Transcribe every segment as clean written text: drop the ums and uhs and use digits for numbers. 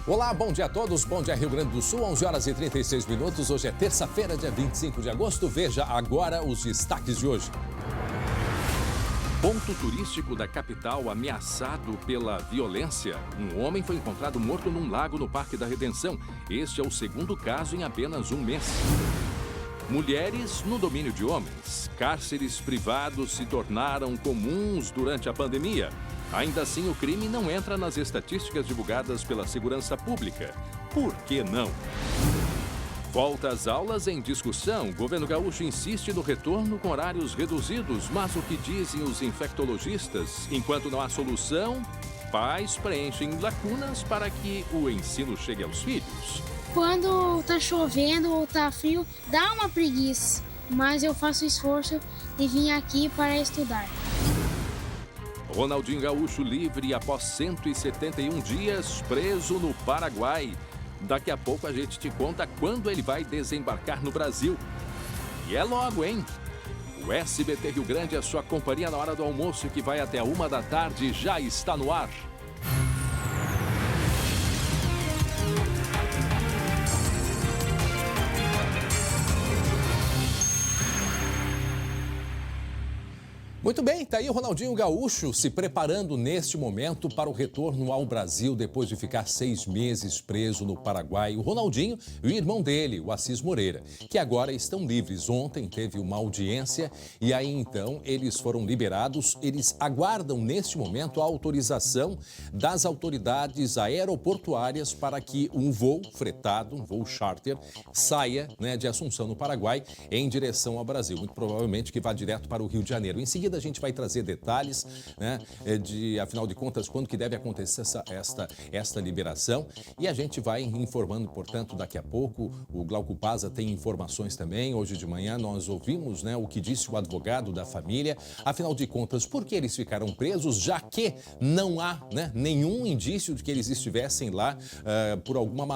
Olá, bom dia a todos. Bom dia, Rio Grande do Sul, 11 horas e 36 minutos. Hoje é terça-feira, dia 25 de agosto. Veja agora os destaques de hoje. Ponto turístico da capital ameaçado pela violência. Um homem foi encontrado morto num lago no Parque da Redenção. Este é o segundo caso em apenas um mês. Mulheres no domínio de homens. Cárceres privados se tornaram comuns durante a pandemia. Ainda assim, o crime não entra nas estatísticas divulgadas pela Segurança Pública. Por que não? Volta às aulas em discussão. O governo gaúcho insiste no retorno com horários reduzidos. Mas o que dizem os infectologistas? Enquanto não há solução, pais preenchem lacunas para que o ensino chegue aos filhos. Quando tá chovendo ou tá frio, dá uma preguiça. Mas eu faço esforço de vir aqui para estudar. Ronaldinho Gaúcho livre após 171 dias preso no Paraguai. Daqui a pouco a gente te conta quando ele vai desembarcar no Brasil. E é logo, hein? O SBT Rio Grande, a sua companhia na hora do almoço, que vai até 1 da tarde, já está no ar. Muito bem, tá aí o Ronaldinho Gaúcho se preparando neste momento para o retorno ao Brasil depois de ficar 6 meses preso no Paraguai. O Ronaldinho e o irmão dele, o Assis Moreira, que agora estão livres. Ontem teve uma audiência e aí então eles foram liberados. Eles aguardam neste momento a autorização das autoridades aeroportuárias para que um voo fretado, um voo charter, saia de Assunção, no Paraguai, em direção ao Brasil. Muito provavelmente que vá direto para o Rio de Janeiro. Em seguida, a gente vai trazer detalhes, afinal de contas, quando que deve acontecer esta liberação. E a gente vai informando, portanto, daqui a pouco. O Glauco Paza tem informações também. Hoje de manhã nós ouvimos o que disse o advogado da família. Afinal de contas, por que eles ficaram presos, já que não há nenhum indício de que eles estivessem lá por alguma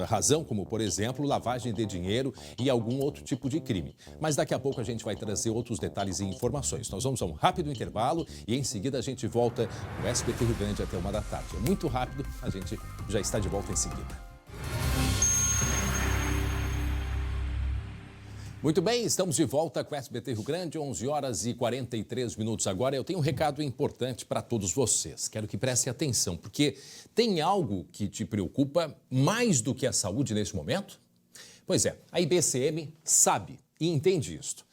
razão, como, por exemplo, lavagem de dinheiro e algum outro tipo de crime. Mas daqui a pouco a gente vai trazer outros detalhes e informações. Nós vamos a um rápido intervalo e em seguida a gente volta no SBT Rio Grande até 1 da tarde. É muito rápido, a gente já está de volta em seguida. Muito bem, estamos de volta com o SBT Rio Grande, 11 horas e 43 minutos agora. Eu tenho um recado importante para todos vocês. Quero que prestem atenção, porque tem algo que te preocupa mais do que a saúde nesse momento? Pois é, a IBCM sabe e entende isto.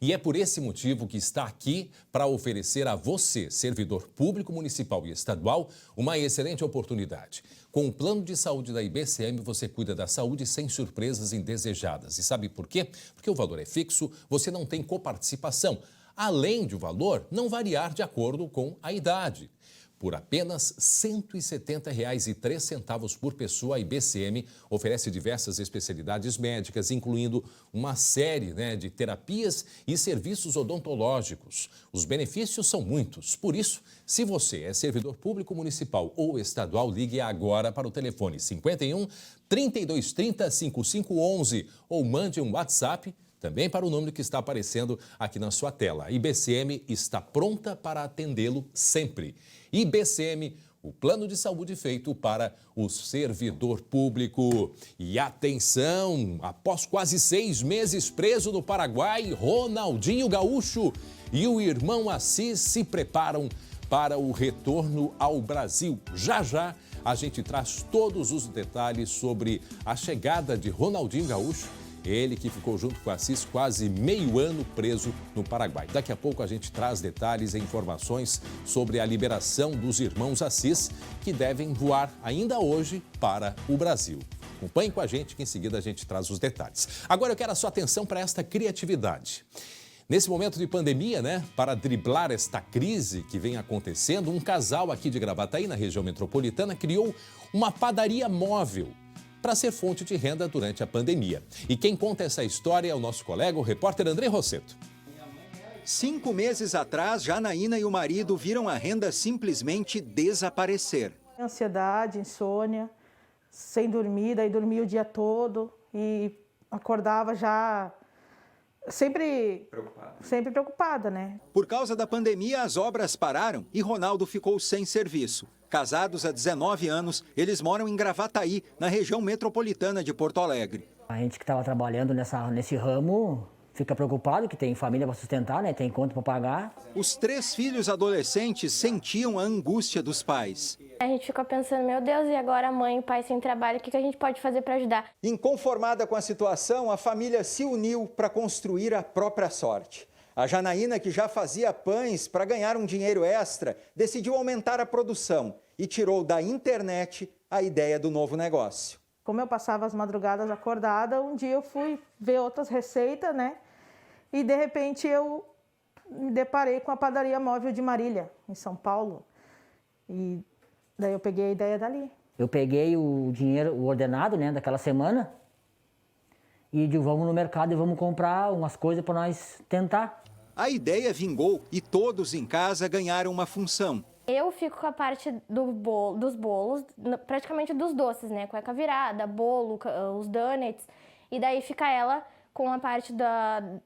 E é por esse motivo que está aqui para oferecer a você, servidor público municipal e estadual, uma excelente oportunidade. Com o plano de saúde da IBCM, você cuida da saúde sem surpresas indesejadas. E sabe por quê? Porque o valor é fixo, você não tem coparticipação, além de o valor não variar de acordo com a idade. Por apenas R$ 170,03 por pessoa, a IBCM oferece diversas especialidades médicas, incluindo uma série de terapias e serviços odontológicos. Os benefícios são muitos. Por isso, se você é servidor público municipal ou estadual, ligue agora para o telefone 51 3230 5511 ou mande um WhatsApp também para o número que está aparecendo aqui na sua tela. A IBCM está pronta para atendê-lo sempre. IBCM, o plano de saúde feito para o servidor público. E atenção, após quase 6 meses preso no Paraguai, Ronaldinho Gaúcho e o irmão Assis se preparam para o retorno ao Brasil. Já já a gente traz todos os detalhes sobre a chegada de Ronaldinho Gaúcho. Ele que ficou junto com Assis quase meio ano preso no Paraguai. Daqui a pouco a gente traz detalhes e informações sobre a liberação dos irmãos Assis, que devem voar ainda hoje para o Brasil. Acompanhe com a gente que em seguida a gente traz os detalhes. Agora eu quero a sua atenção para esta criatividade. Nesse momento de pandemia, para driblar esta crise que vem acontecendo, um casal aqui de Gravataí, na região metropolitana, criou uma padaria móvel para ser fonte de renda durante a pandemia. E quem conta essa história é o nosso colega, o repórter André Rosseto. 5 meses atrás, Janaína e o marido viram a renda simplesmente desaparecer. Ansiedade, insônia, sem dormir, daí dormia o dia todo e acordava já sempre preocupada, Por causa da pandemia, as obras pararam e Ronaldo ficou sem serviço. Casados há 19 anos, eles moram em Gravataí, na região metropolitana de Porto Alegre. A gente que estava trabalhando nesse ramo fica preocupado, que tem família para sustentar, né? Tem conta para pagar. Os 3 filhos adolescentes sentiam a angústia dos pais. A gente fica pensando, meu Deus, e agora a mãe e o pai sem trabalho, o que a gente pode fazer para ajudar? Inconformada com a situação, a família se uniu para construir a própria sorte. A Janaína, que já fazia pães para ganhar um dinheiro extra, decidiu aumentar a produção e tirou da internet a ideia do novo negócio. Como eu passava as madrugadas acordada, um dia eu fui ver outras receitas, né? E de repente eu me deparei com a padaria móvel de Marília, em São Paulo. E daí eu peguei a ideia dali. Eu peguei o dinheiro, o ordenado, né, daquela semana e vamos no mercado e vamos comprar umas coisas para nós tentar. A ideia vingou e todos em casa ganharam uma função. Eu fico com a parte dos bolos, praticamente dos doces, né? Cueca virada, bolo, os donuts. E daí fica ela com a parte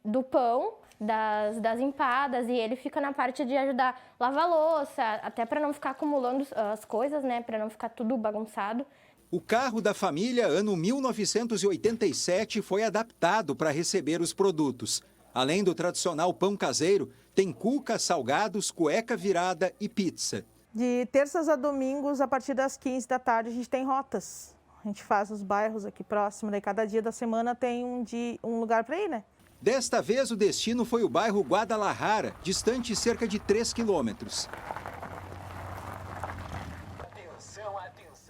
do pão, das empadas, e ele fica na parte de ajudar a lavar louça, até para não ficar acumulando as coisas, né? Para não ficar tudo bagunçado. O carro da família, ano 1987, foi adaptado para receber os produtos. Além do tradicional pão caseiro, tem cuca, salgados, cueca virada e pizza. De terças a domingos, a partir das 15 da tarde, a gente tem rotas. A gente faz os bairros aqui próximos, daí cada dia da semana tem um lugar para ir, né? Desta vez, o destino foi o bairro Guadalajara, distante cerca de 3 quilômetros.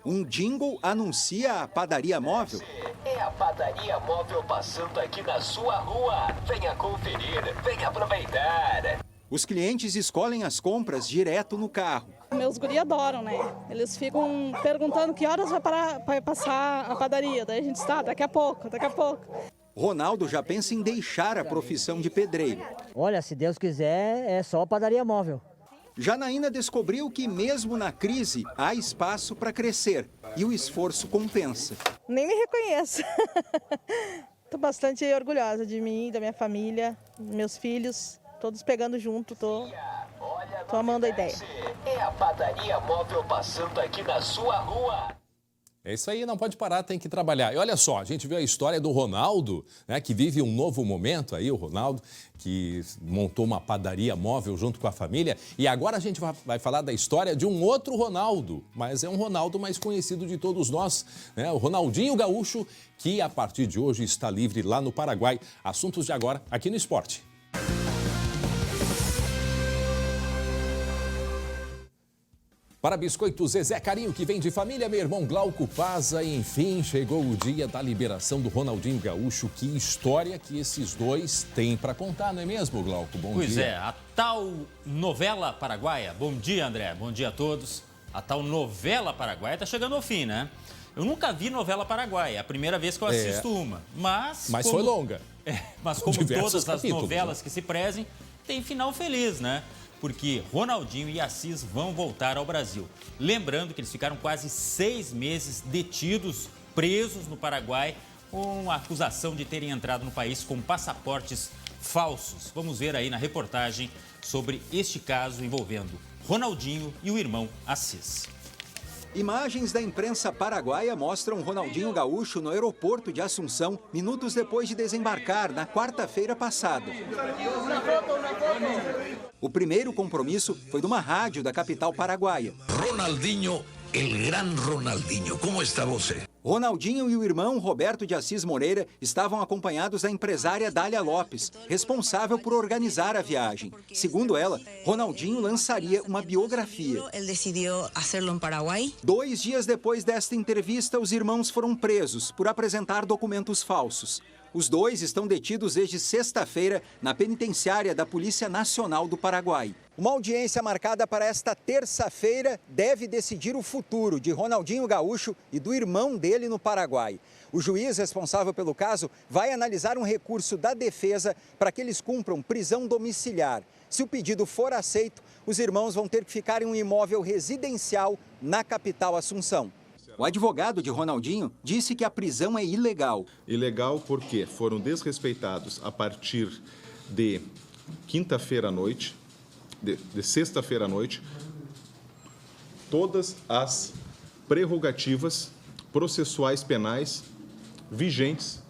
Um jingle anuncia a padaria móvel. É a padaria móvel passando aqui na sua rua. Venha conferir, venha aproveitar. Os clientes escolhem as compras direto no carro. Meus guri adoram, né? Eles ficam perguntando que horas vai passar a padaria. Daí a gente está, daqui a pouco, daqui a pouco. Ronaldo já pensa em deixar a profissão de pedreiro. Olha, se Deus quiser, é só a padaria móvel. Janaína descobriu que mesmo na crise há espaço para crescer e o esforço compensa. Nem me reconheço. Estou bastante orgulhosa de mim, da minha família, meus filhos, todos pegando junto, tô amando a ideia. É a padaria móvel passando aqui na sua rua. É isso aí, não pode parar, tem que trabalhar. E olha só, a gente viu a história do Ronaldo, né, que vive um novo momento aí, o Ronaldo, que montou uma padaria móvel junto com a família. E agora a gente vai falar da história de um outro Ronaldo, mas é um Ronaldo mais conhecido de todos nós, né? O Ronaldinho Gaúcho, que a partir de hoje está livre lá no Paraguai. Assuntos de agora aqui no Esporte. Para Biscoito Zezé Carinho, que vem de família, meu irmão Glauco Paza, enfim, chegou o dia da liberação do Ronaldinho Gaúcho. Que história que esses dois têm para contar, não é mesmo, Glauco? Bom dia. Pois é, a tal novela paraguaia. Bom dia, André. Bom dia a todos. A tal novela paraguaia está chegando ao fim, né? Eu nunca vi novela paraguaia, é a primeira vez que eu assisto uma. Mas foi longa. Mas como todas as novelas, né, que se prezem, tem final feliz, né? Porque Ronaldinho e Assis vão voltar ao Brasil. Lembrando que eles ficaram quase 6 meses detidos, presos no Paraguai, com a acusação de terem entrado no país com passaportes falsos. Vamos ver aí na reportagem sobre este caso envolvendo Ronaldinho e o irmão Assis. Imagens da imprensa paraguaia mostram Ronaldinho Gaúcho no aeroporto de Assunção, minutos depois de desembarcar na quarta-feira passada. O primeiro compromisso foi de uma rádio da capital paraguaia. Ronaldinho, el gran Ronaldinho, como está você? Ronaldinho e o irmão Roberto de Assis Moreira estavam acompanhados da empresária Dália Lopes, responsável por organizar a viagem. Segundo ela, Ronaldinho lançaria uma biografia. Ele decidiu fazê-lo em Paraguai. 2 dias depois desta entrevista, os irmãos foram presos por apresentar documentos falsos. Os dois estão detidos desde sexta-feira na penitenciária da Polícia Nacional do Paraguai. Uma audiência marcada para esta terça-feira deve decidir o futuro de Ronaldinho Gaúcho e do irmão dele no Paraguai. O juiz responsável pelo caso vai analisar um recurso da defesa para que eles cumpram prisão domiciliar. Se o pedido for aceito, os irmãos vão ter que ficar em um imóvel residencial na capital Assunção. O advogado de Ronaldinho disse que a prisão é ilegal. Ilegal porque foram desrespeitados a partir de quinta-feira à noite, de sexta-feira à noite, todas as prerrogativas processuais penais vigentes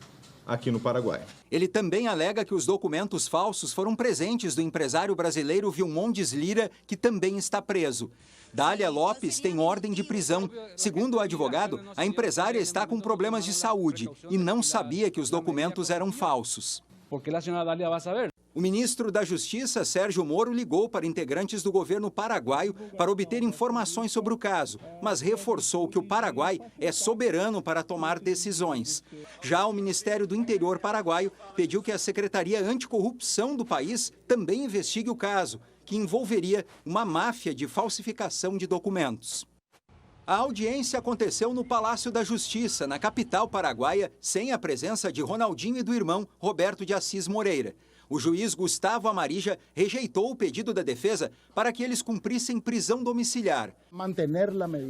aqui no Paraguai. Ele também alega que os documentos falsos foram presentes do empresário brasileiro Vilmondes Lira, que também está preso. Dália Lopes tem ordem de prisão. Segundo o advogado, a empresária está com problemas de saúde e não sabia que os documentos eram falsos. Por que a senhora Dália vai saber? O ministro da Justiça, Sérgio Moro, ligou para integrantes do governo paraguaio para obter informações sobre o caso, mas reforçou que o Paraguai é soberano para tomar decisões. Já o Ministério do Interior paraguaio pediu que a Secretaria Anticorrupção do país também investigue o caso, que envolveria uma máfia de falsificação de documentos. A audiência aconteceu no Palácio da Justiça, na capital paraguaia, sem a presença de Ronaldinho e do irmão Roberto de Assis Moreira. O juiz Gustavo Amarija rejeitou o pedido da defesa para que eles cumprissem prisão domiciliar.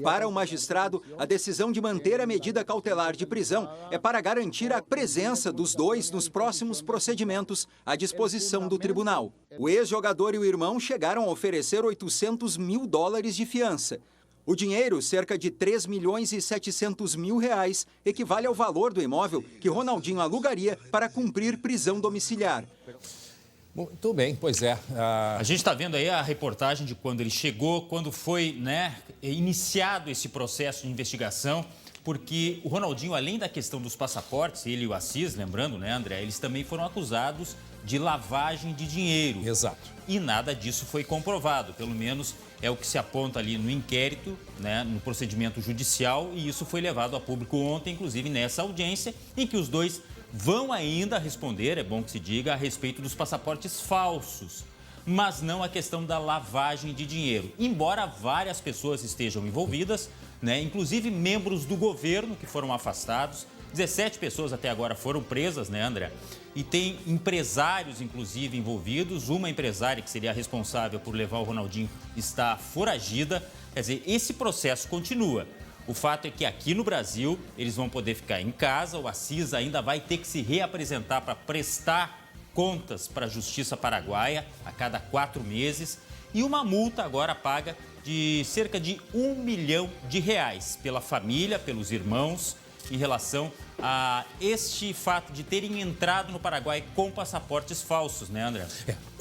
Para o magistrado, a decisão de manter a medida cautelar de prisão é para garantir a presença dos dois nos próximos procedimentos à disposição do tribunal. O ex-jogador e o irmão chegaram a oferecer $800 mil de fiança. O dinheiro, cerca de R$3.700.000, equivale ao valor do imóvel que Ronaldinho alugaria para cumprir prisão domiciliar. Muito bem, pois é. A gente está vendo aí a reportagem de quando ele chegou, quando foi iniciado esse processo de investigação, porque o Ronaldinho, além da questão dos passaportes, ele e o Assis, lembrando, né, André, eles também foram acusados de lavagem de dinheiro. Exato. E nada disso foi comprovado, pelo menos é o que se aponta ali no inquérito, né, no procedimento judicial, e isso foi levado a público ontem, inclusive nessa audiência, em que os dois vão ainda responder, é bom que se diga, a respeito dos passaportes falsos, mas não a questão da lavagem de dinheiro. Embora várias pessoas estejam envolvidas, né, inclusive membros do governo que foram afastados, 17 pessoas até agora foram presas, né, André? E tem empresários, inclusive, envolvidos. Uma empresária que seria responsável por levar o Ronaldinho está foragida. Quer dizer, esse processo continua. O fato é que aqui no Brasil eles vão poder ficar em casa. O Assis ainda vai ter que se reapresentar para prestar contas para a Justiça Paraguaia a cada 4 meses. E uma multa agora paga de cerca de R$1 milhão pela família, pelos irmãos, em relação a este fato de terem entrado no Paraguai com passaportes falsos, né, André?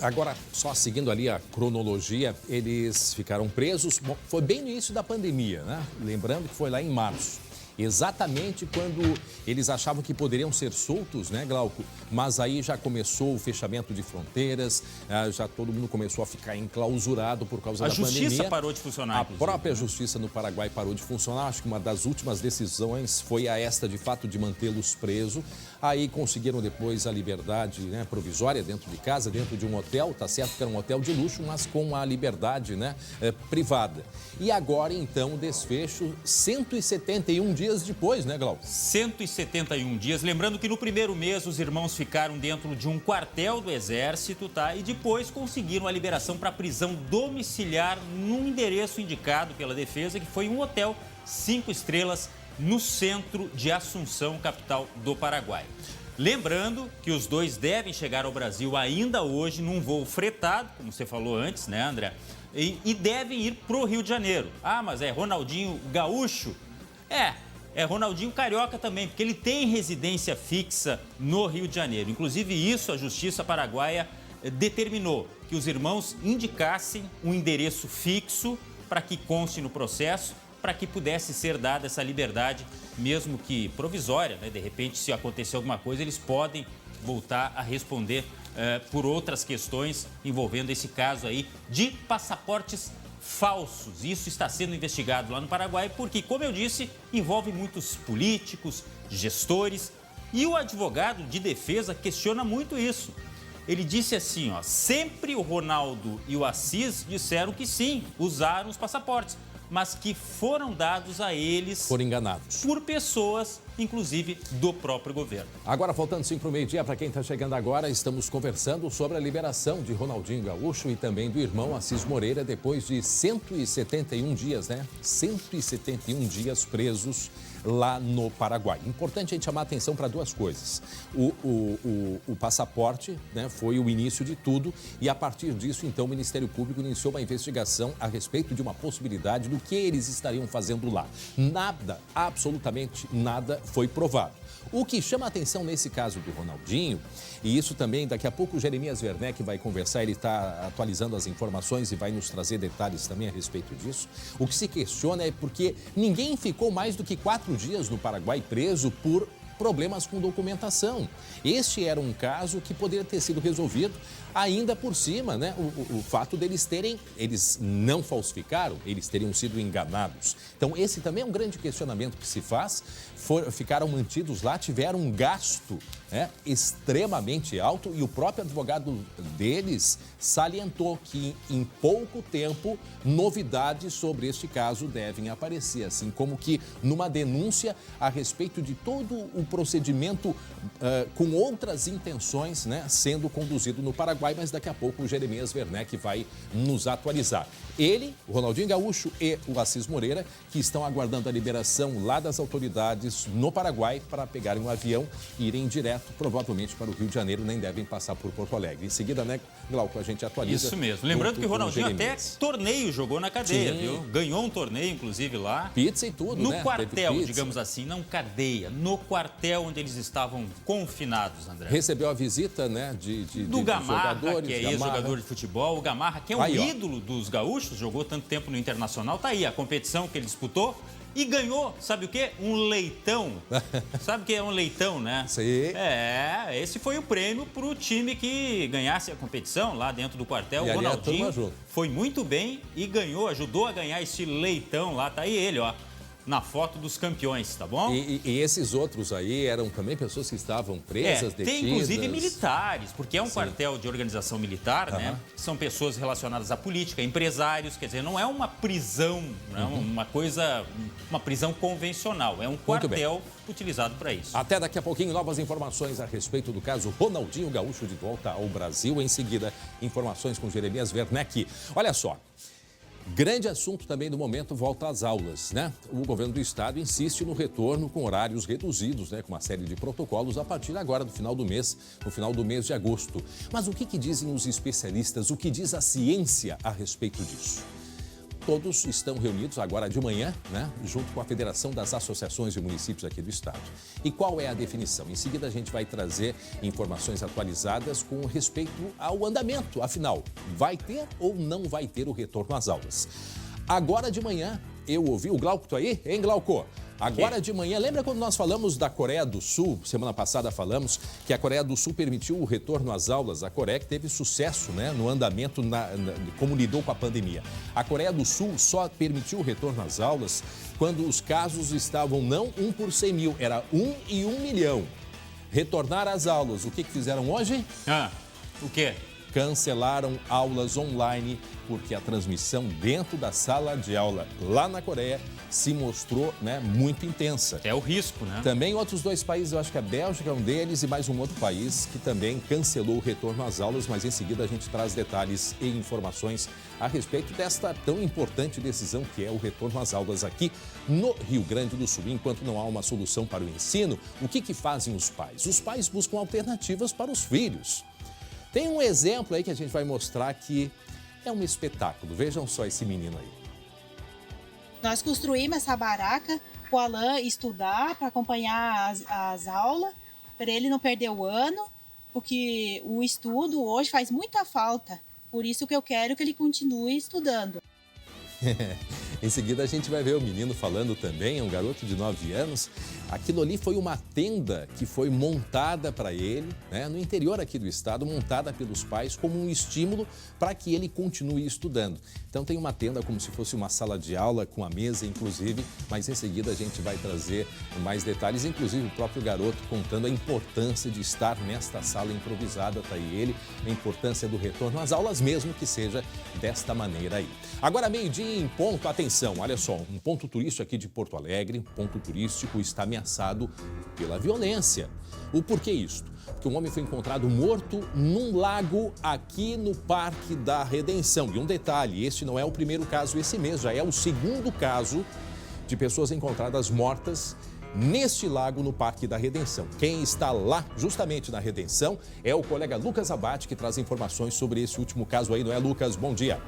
Agora, só seguindo ali a cronologia, eles ficaram presos, foi bem no início da pandemia, né? Lembrando que foi lá em março. Exatamente quando eles achavam que poderiam ser soltos, né, Glauco? Mas aí já começou o fechamento de fronteiras, já todo mundo começou a ficar enclausurado por causa da pandemia. A justiça parou de funcionar, A própria justiça no Paraguai parou de funcionar. Acho que uma das últimas decisões foi esta, de fato, de mantê-los presos. Aí conseguiram depois a liberdade, né, provisória dentro de casa, dentro de um hotel. Tá certo que era um hotel de luxo, mas com a liberdade, né, privada. E agora, então, o desfecho 171 dias depois, né, Glauco? 171 dias. Lembrando que no primeiro mês os irmãos ficaram dentro de um quartel do Exército, tá? E depois conseguiram a liberação para prisão domiciliar num endereço indicado pela defesa, que foi um hotel 5 estrelas no centro de Assunção, capital do Paraguai. Lembrando que os dois devem chegar ao Brasil ainda hoje num voo fretado, como você falou antes, né, André? E devem ir para o Rio de Janeiro. Ah, mas é Ronaldinho gaúcho? É Ronaldinho carioca também, porque ele tem residência fixa no Rio de Janeiro. Inclusive isso a Justiça Paraguaia determinou, que os irmãos indicassem um endereço fixo para que conste no processo, para que pudesse ser dada essa liberdade, mesmo que provisória, né? De repente, se acontecer alguma coisa, eles podem voltar a responder por outras questões envolvendo esse caso aí de passaportes falsos. Isso está sendo investigado lá no Paraguai porque, como eu disse, envolve muitos políticos, gestores, e o advogado de defesa questiona muito isso. Ele disse assim, sempre o Ronaldo e o Assis disseram que sim, usaram os passaportes, mas que foram dados a eles... Foram enganados. Por pessoas inclusive do próprio governo. Agora, faltando 5 para o meio-dia, para quem está chegando agora, estamos conversando sobre a liberação de Ronaldinho Gaúcho e também do irmão Assis Moreira, depois de 171 dias, né? 171 dias presos lá no Paraguai. Importante a gente chamar a atenção para duas coisas. O passaporte, né, foi o início de tudo e, a partir disso, então, o Ministério Público iniciou uma investigação a respeito de uma possibilidade do que eles estariam fazendo lá. Nada, absolutamente nada foi provado. O que chama a atenção nesse caso do Ronaldinho, e isso também, daqui a pouco o Jeremias Werneck vai conversar, ele está atualizando as informações e vai nos trazer detalhes também a respeito disso. O que se questiona é porque ninguém ficou mais do que 4 dias no Paraguai preso por problemas com documentação. Este era um caso que poderia ter sido resolvido ainda por cima, né? O fato deles eles não falsificaram, eles teriam sido enganados. Então, esse também é um grande questionamento que se faz. Ficaram mantidos lá, tiveram um gasto, né, extremamente alto e o próprio advogado deles salientou que em pouco tempo novidades sobre este caso devem aparecer, assim como que numa denúncia a respeito de todo o procedimento com outras intenções, né, sendo conduzido no Paraguai, mas daqui a pouco o Jeremias Werneck vai nos atualizar. Ele, o Ronaldinho Gaúcho e o Assis Moreira, que estão aguardando a liberação lá das autoridades no Paraguai para pegarem um avião e irem direto, provavelmente, para o Rio de Janeiro, nem devem passar por Porto Alegre. Em seguida, né, Glauco, a gente atualiza. Isso mesmo. Lembrando que o Ronaldinho até torneio jogou na cadeia, viu? Ganhou um torneio, inclusive, lá. Pizza e tudo, no né? quartel, digamos assim, não cadeia, no quartel onde eles estavam confinados, André. Recebeu a visita, né, do Gamarra, jogadores, que é ex-jogador de futebol. O Gamarra, que é um ídolo dos gaúchos, jogou tanto tempo no Internacional. Tá aí a competição que ele disputou. E ganhou, sabe o quê? Um leitão. Sabe o que é um leitão, né? Sim. Esse foi o prêmio para o time que ganhasse a competição lá dentro do quartel. O Ronaldinho foi muito bem e ganhou, ajudou a ganhar esse leitão lá. Tá aí ele, ó, na foto dos campeões, tá bom? E esses outros aí eram também pessoas que estavam presas, detidas? Tem inclusive militares, porque é um quartel de organização militar, né? São pessoas relacionadas à política, empresários, quer dizer, não é uma prisão, não, uma prisão convencional, é um quartel utilizado para isso. Até daqui a pouquinho, novas informações a respeito do caso Ronaldinho Gaúcho de volta ao Brasil. Em seguida, informações com Jeremias Werneck. Olha só. Grande assunto também do momento, volta às aulas, né? O governo do estado insiste no retorno com horários reduzidos, né? Com uma série de protocolos a partir agora do final do mês, no final do mês de agosto. Mas o que dizem os especialistas, o que diz a ciência a respeito disso? Todos estão reunidos agora de manhã, né, junto com a Federação das Associações de Municípios aqui do estado. E qual é a definição? Em seguida, a gente vai trazer informações atualizadas com respeito ao andamento. Afinal, vai ter ou não vai ter o retorno às aulas? Agora de manhã, eu ouvi o Glauco, tá aí? Hein, Glauco? Agora de manhã, lembra quando nós falamos da Coreia do Sul? Semana passada falamos que a Coreia do Sul permitiu o retorno às aulas. A Coreia que teve sucesso, né, no andamento, como lidou com a pandemia. A Coreia do Sul só permitiu o retorno às aulas quando os casos estavam não 1 por 100 mil, era 1 em 1 milhão. Retornar às aulas, o que fizeram hoje? O quê? Cancelaram aulas online porque a transmissão dentro da sala de aula lá na Coreia se mostrou, né, muito intensa. É o risco, né? Também outros 2 países, eu acho que a Bélgica é um deles e mais um outro país que também cancelou o retorno às aulas, mas em seguida a gente traz detalhes e informações a respeito desta tão importante decisão que é o retorno às aulas aqui no Rio Grande do Sul. Enquanto não há uma solução para o ensino, o que fazem os pais? Os pais buscam alternativas para os filhos. Tem um exemplo aí que a gente vai mostrar que é um espetáculo. Vejam só esse menino aí. Nós construímos essa barraca para o Alain estudar, para acompanhar as aulas, para ele não perder o ano, porque o estudo hoje faz muita falta. Por isso que eu quero que ele continue estudando. Em seguida a gente vai ver o menino falando também, é um garoto de 9 anos. Aquilo ali foi uma tenda que foi montada para ele, né, no interior aqui do estado, montada pelos pais como um estímulo para que ele continue estudando. Então tem uma tenda como se fosse uma sala de aula, com a mesa inclusive, mas em seguida a gente vai trazer mais detalhes, inclusive o próprio garoto contando a importância de estar nesta sala improvisada, tá aí ele, a importância do retorno às aulas, mesmo que seja desta maneira aí. Agora, meio-dia em ponto, atenção. Redenção. Olha só, um ponto turístico aqui de Porto Alegre, um ponto turístico está ameaçado pela violência. O porquê isto? Porque um homem foi encontrado morto num lago aqui no Parque da Redenção. E um detalhe, este não é o primeiro caso esse mês, já é o segundo caso de pessoas encontradas mortas neste lago no Parque da Redenção. Quem está lá, justamente na Redenção, é o colega Lucas Abate, que traz informações sobre esse último caso aí, não é, Lucas? Bom dia.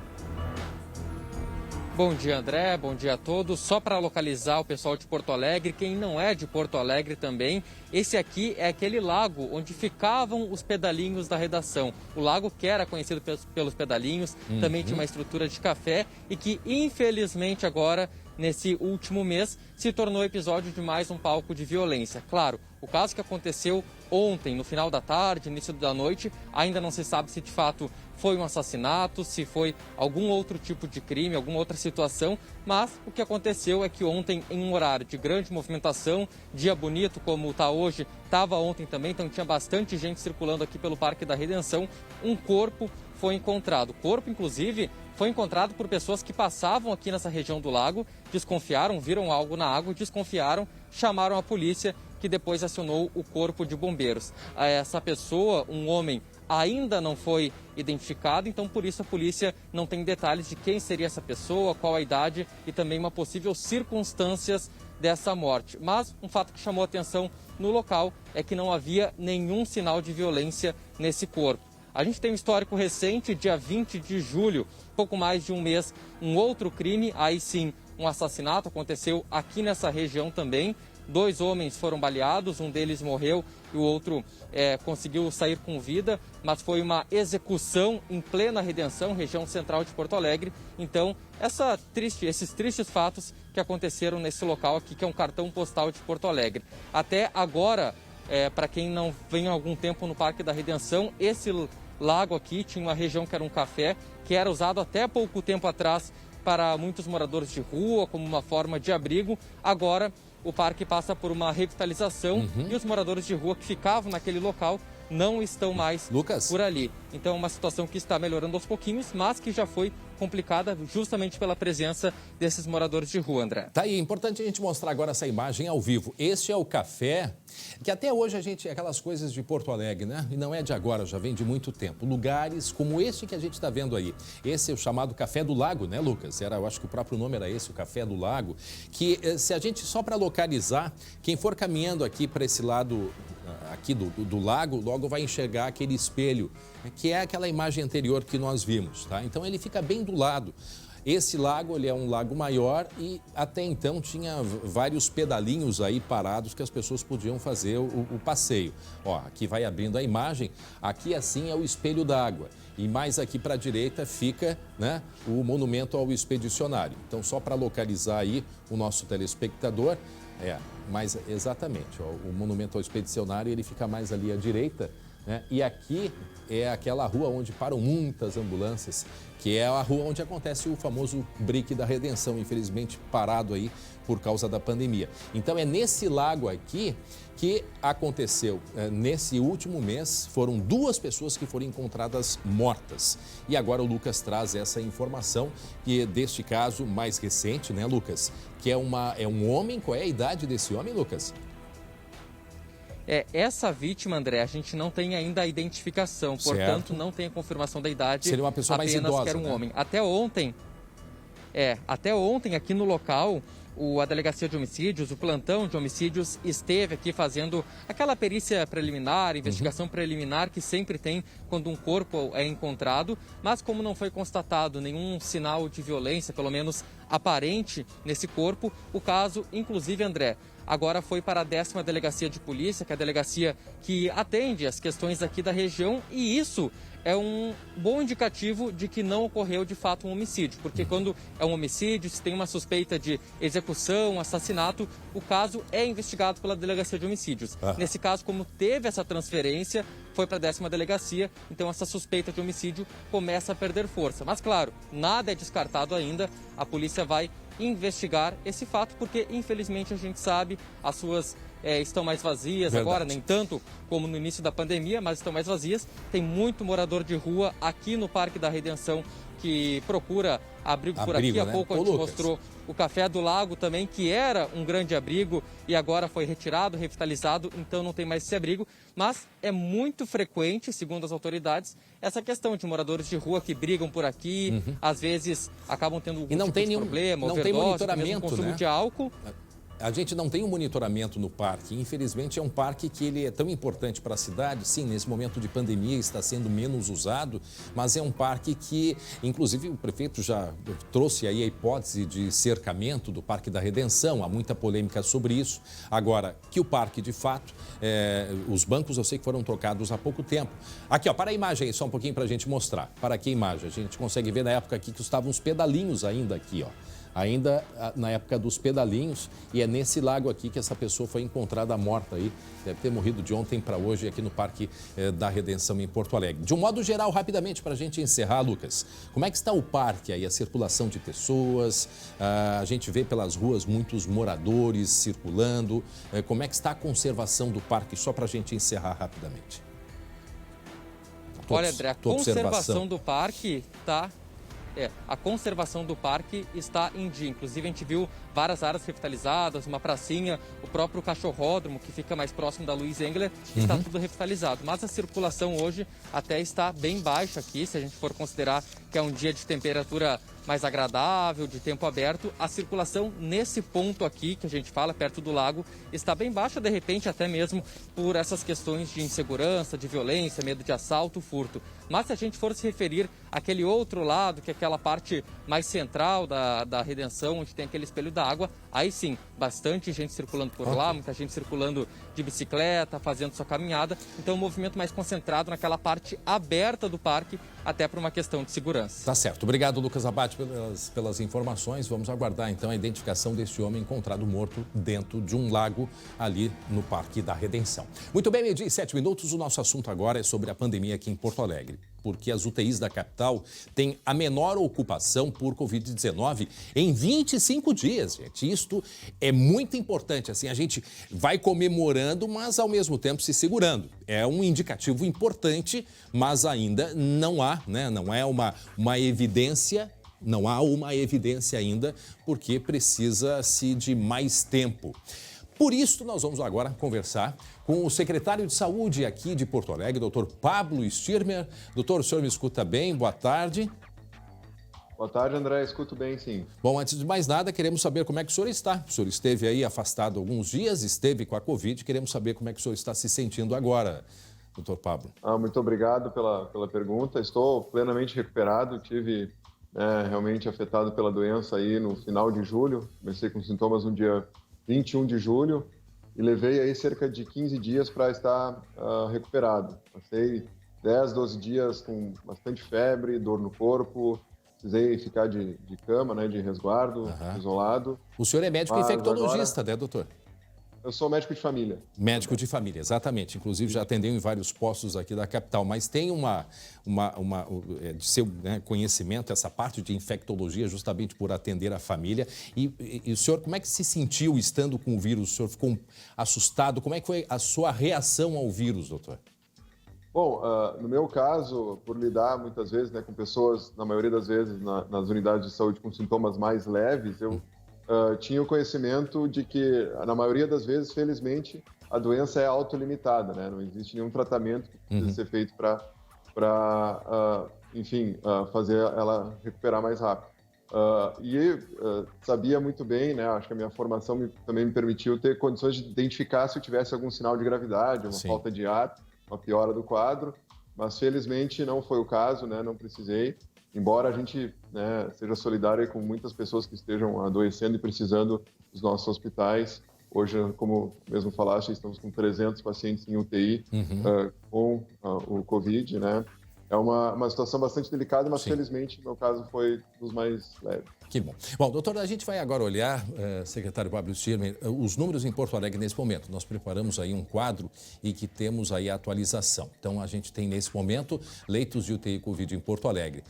Bom dia, André. Bom dia a todos. Só para localizar o pessoal de Porto Alegre, quem não é de Porto Alegre também, esse aqui é aquele lago onde ficavam os pedalinhos da redação. O lago que era conhecido pelos pedalinhos, também tinha uma estrutura de café e que, infelizmente, agora, nesse último mês, se tornou episódio de mais um palco de violência. Claro, o caso que aconteceu ontem, no final da tarde, início da noite, ainda não se sabe se de fato foi um assassinato, se foi algum outro tipo de crime, alguma outra situação, mas o que aconteceu é que ontem, em um horário de grande movimentação, dia bonito como está hoje, estava ontem também, então tinha bastante gente circulando aqui pelo Parque da Redenção, um corpo foi encontrado. O corpo, inclusive, foi encontrado por pessoas que passavam aqui nessa região do lago, desconfiaram, viram algo na água, desconfiaram, chamaram a polícia, que depois acionou o corpo de bombeiros. Essa pessoa, um homem, ainda não foi identificado, então por isso a polícia não tem detalhes de quem seria essa pessoa, qual a idade e também uma possível circunstâncias dessa morte. Mas um fato que chamou a atenção no local é que não havia nenhum sinal de violência nesse corpo. A gente tem um histórico recente, dia 20 de julho, pouco mais de um mês, um outro crime, aí sim, um assassinato, aconteceu aqui nessa região também. 2 homens foram baleados, um deles morreu e o outro conseguiu sair com vida, mas foi uma execução em plena Redenção, região central de Porto Alegre. Então, esses tristes fatos que aconteceram nesse local aqui, que é um cartão postal de Porto Alegre. Até agora, para quem não vem há algum tempo no Parque da Redenção, esse lago aqui tinha uma região que era um café, que era usado até pouco tempo atrás para muitos moradores de rua, como uma forma de abrigo. Agora, o parque passa por uma revitalização e os moradores de rua que ficavam naquele local não estão mais por ali. Então é uma situação que está melhorando aos pouquinhos, mas que já foi complicada justamente pela presença desses moradores de rua, André. Tá aí, importante a gente mostrar agora essa imagem ao vivo. Este é o café, que até hoje aquelas coisas de Porto Alegre, né? E não é de agora, já vem de muito tempo. Lugares como esse que a gente está vendo aí. Esse é o chamado Café do Lago, né, Lucas? Eu acho que o próprio nome era esse, o Café do Lago. Que se a gente, só para localizar, quem for caminhando aqui para esse lado aqui do lago, logo vai enxergar aquele espelho, que é aquela imagem anterior que nós vimos, tá? Então ele fica bem do lado. Esse lago, ele é um lago maior e até então tinha vários pedalinhos aí parados que as pessoas podiam fazer o passeio. Ó, aqui vai abrindo a imagem, aqui assim é o espelho d'água. E mais aqui para a direita fica, né, o monumento ao expedicionário. Então, só para localizar aí o nosso telespectador, mas exatamente, ó, o monumento ao expedicionário, ele fica mais ali à direita, né? E aqui é aquela rua onde param muitas ambulâncias, que é a rua onde acontece o famoso Brick da Redenção, infelizmente parado aí por causa da pandemia. Então é nesse lago aqui que aconteceu, nesse último mês, foram 2 pessoas que foram encontradas mortas. E agora o Lucas traz essa informação, que deste caso mais recente, né, Lucas? Que é um homem. Qual é a idade desse homem, Lucas? Essa vítima, André, a gente não tem ainda a identificação, portanto, não tem a confirmação da idade. Seria uma pessoa mais idosa, que era um né? homem. Até ontem, aqui no local, a Delegacia de Homicídios, o plantão de homicídios, esteve aqui fazendo aquela perícia preliminar, investigação preliminar que sempre tem quando um corpo é encontrado, mas como não foi constatado nenhum sinal de violência, pelo menos aparente, nesse corpo, o caso, inclusive, André, agora foi para a 10ª Delegacia de Polícia, que é a delegacia que atende as questões aqui da região, e isso é um bom indicativo de que não ocorreu de fato um homicídio, porque quando é um homicídio, se tem uma suspeita de execução, assassinato, o caso é investigado pela Delegacia de Homicídios. Nesse caso, como teve essa transferência, foi para a 10ª Delegacia, então essa suspeita de homicídio começa a perder força. Mas claro, nada é descartado ainda, a polícia vai investigar esse fato, porque infelizmente a gente sabe, as ruas estão mais vazias agora, nem tanto como no início da pandemia, mas estão mais vazias. Tem muito morador de rua aqui no Parque da Redenção que procura abrigo por aqui. Há pouco a gente mostrou o Café do Lago também, que era um grande abrigo e agora foi retirado, revitalizado, então não tem mais esse abrigo. Mas é muito frequente, segundo as autoridades, essa questão de moradores de rua que brigam por aqui, às vezes acabam tendo algum tipo de problema, não tem overdose, monitoramento, mesmo consumo né? de álcool. A gente não tem um monitoramento no parque. Infelizmente, é um parque que ele é tão importante para a cidade. Sim, nesse momento de pandemia está sendo menos usado, mas é um parque que, inclusive, o prefeito já trouxe aí a hipótese de cercamento do Parque da Redenção. Há muita polêmica sobre isso. Agora, que o parque, de fato, os bancos eu sei que foram trocados há pouco tempo. Aqui, ó, para a imagem aí, só um pouquinho para a gente mostrar. Para aqui a imagem. A gente consegue ver na época aqui que estavam os pedalinhos ainda aqui, ó. Ainda na época dos pedalinhos, e é nesse lago aqui que essa pessoa foi encontrada morta aí, deve ter morrido de ontem para hoje aqui no Parque da Redenção em Porto Alegre. De um modo geral, rapidamente, para a gente encerrar, Lucas, como é que está o parque aí, a circulação de pessoas? A gente vê pelas ruas muitos moradores circulando, como é que está a conservação do parque, só para a gente encerrar rapidamente? Olha, André, a conservação do parque está... a conservação do parque está em dia. Inclusive, a gente viu várias áreas revitalizadas, uma pracinha, o próprio cachorródromo, que fica mais próximo da Luiz Engler, está tudo revitalizado. Mas a circulação hoje até está bem baixa aqui, se a gente for considerar que é um dia de temperatura mais agradável, de tempo aberto. A circulação nesse ponto aqui, que a gente fala, perto do lago, está bem baixa, de repente, até mesmo por essas questões de insegurança, de violência, medo de assalto, furto. Mas se a gente for se referir àquele outro lado, que é aquela parte mais central da Redenção, onde tem aquele espelho da água, aí sim, bastante gente circulando por lá, muita gente circulando de bicicleta, fazendo sua caminhada. Então, um movimento mais concentrado naquela parte aberta do parque, até por uma questão de segurança. Tá certo. Obrigado, Lucas Abate, pelas informações. Vamos aguardar, então, a identificação desse homem encontrado morto dentro de um lago ali no Parque da Redenção. Muito bem, 12:07. O nosso assunto agora é sobre a pandemia aqui em Porto Alegre, porque as UTIs da capital têm a menor ocupação por Covid-19 em 25 dias, gente. Isto é muito importante, assim, a gente vai comemorando, mas ao mesmo tempo se segurando. É um indicativo importante, mas ainda não há, né? Não é uma evidência. Não há uma evidência ainda, porque precisa-se de mais tempo. Por isso, nós vamos agora conversar com o secretário de Saúde aqui de Porto Alegre, doutor Pablo Stirmer. Doutor, o senhor me escuta bem? Boa tarde. Boa tarde, André. Escuto bem, sim. Bom, antes de mais nada, queremos saber como é que o senhor está. O senhor esteve aí afastado alguns dias, esteve com a Covid. Queremos saber como é que o senhor está se sentindo agora, doutor Pablo. Muito obrigado pela pergunta. Estou plenamente recuperado. Tive realmente afetado pela doença aí no final de julho. Comecei com sintomas no dia 21 de julho e levei aí cerca de 15 dias para estar recuperado. Passei 10, 12 dias com bastante febre, dor no corpo, precisei ficar de cama, né, de resguardo, isolado. O senhor é médico infectologista, né, doutor? Eu sou médico de família. Médico de família, exatamente. Inclusive já atendeu em vários postos aqui da capital, mas tem de seu conhecimento essa parte de infectologia justamente por atender a família. E o senhor, como é que se sentiu estando com o vírus? O senhor ficou assustado? Como é que foi a sua reação ao vírus, doutor? Bom, no meu caso, por lidar muitas vezes com pessoas, na maioria das vezes, nas unidades de saúde com sintomas mais leves, eu tinha o conhecimento de que, na maioria das vezes, felizmente, a doença é autolimitada, né? Não existe nenhum tratamento que precisa ser feito para fazer ela recuperar mais rápido. Sabia muito bem, né? Acho que a minha formação também me permitiu ter condições de identificar se eu tivesse algum sinal de gravidade, uma falta de ar, uma piora do quadro, mas felizmente não foi o caso, né? Não precisei. Embora a gente seja solidário com muitas pessoas que estejam adoecendo e precisando dos nossos hospitais. Hoje, como mesmo falaste, estamos com 300 pacientes em UTI com o Covid, né? É uma situação bastante delicada, mas felizmente o meu caso foi dos mais leves. Que bom. Bom, doutor, a gente vai agora olhar, secretário Pablo Stirmer, os números em Porto Alegre nesse momento. Nós preparamos aí um quadro e que temos aí a atualização. Então, a gente tem nesse momento leitos de UTI Covid em Porto Alegre.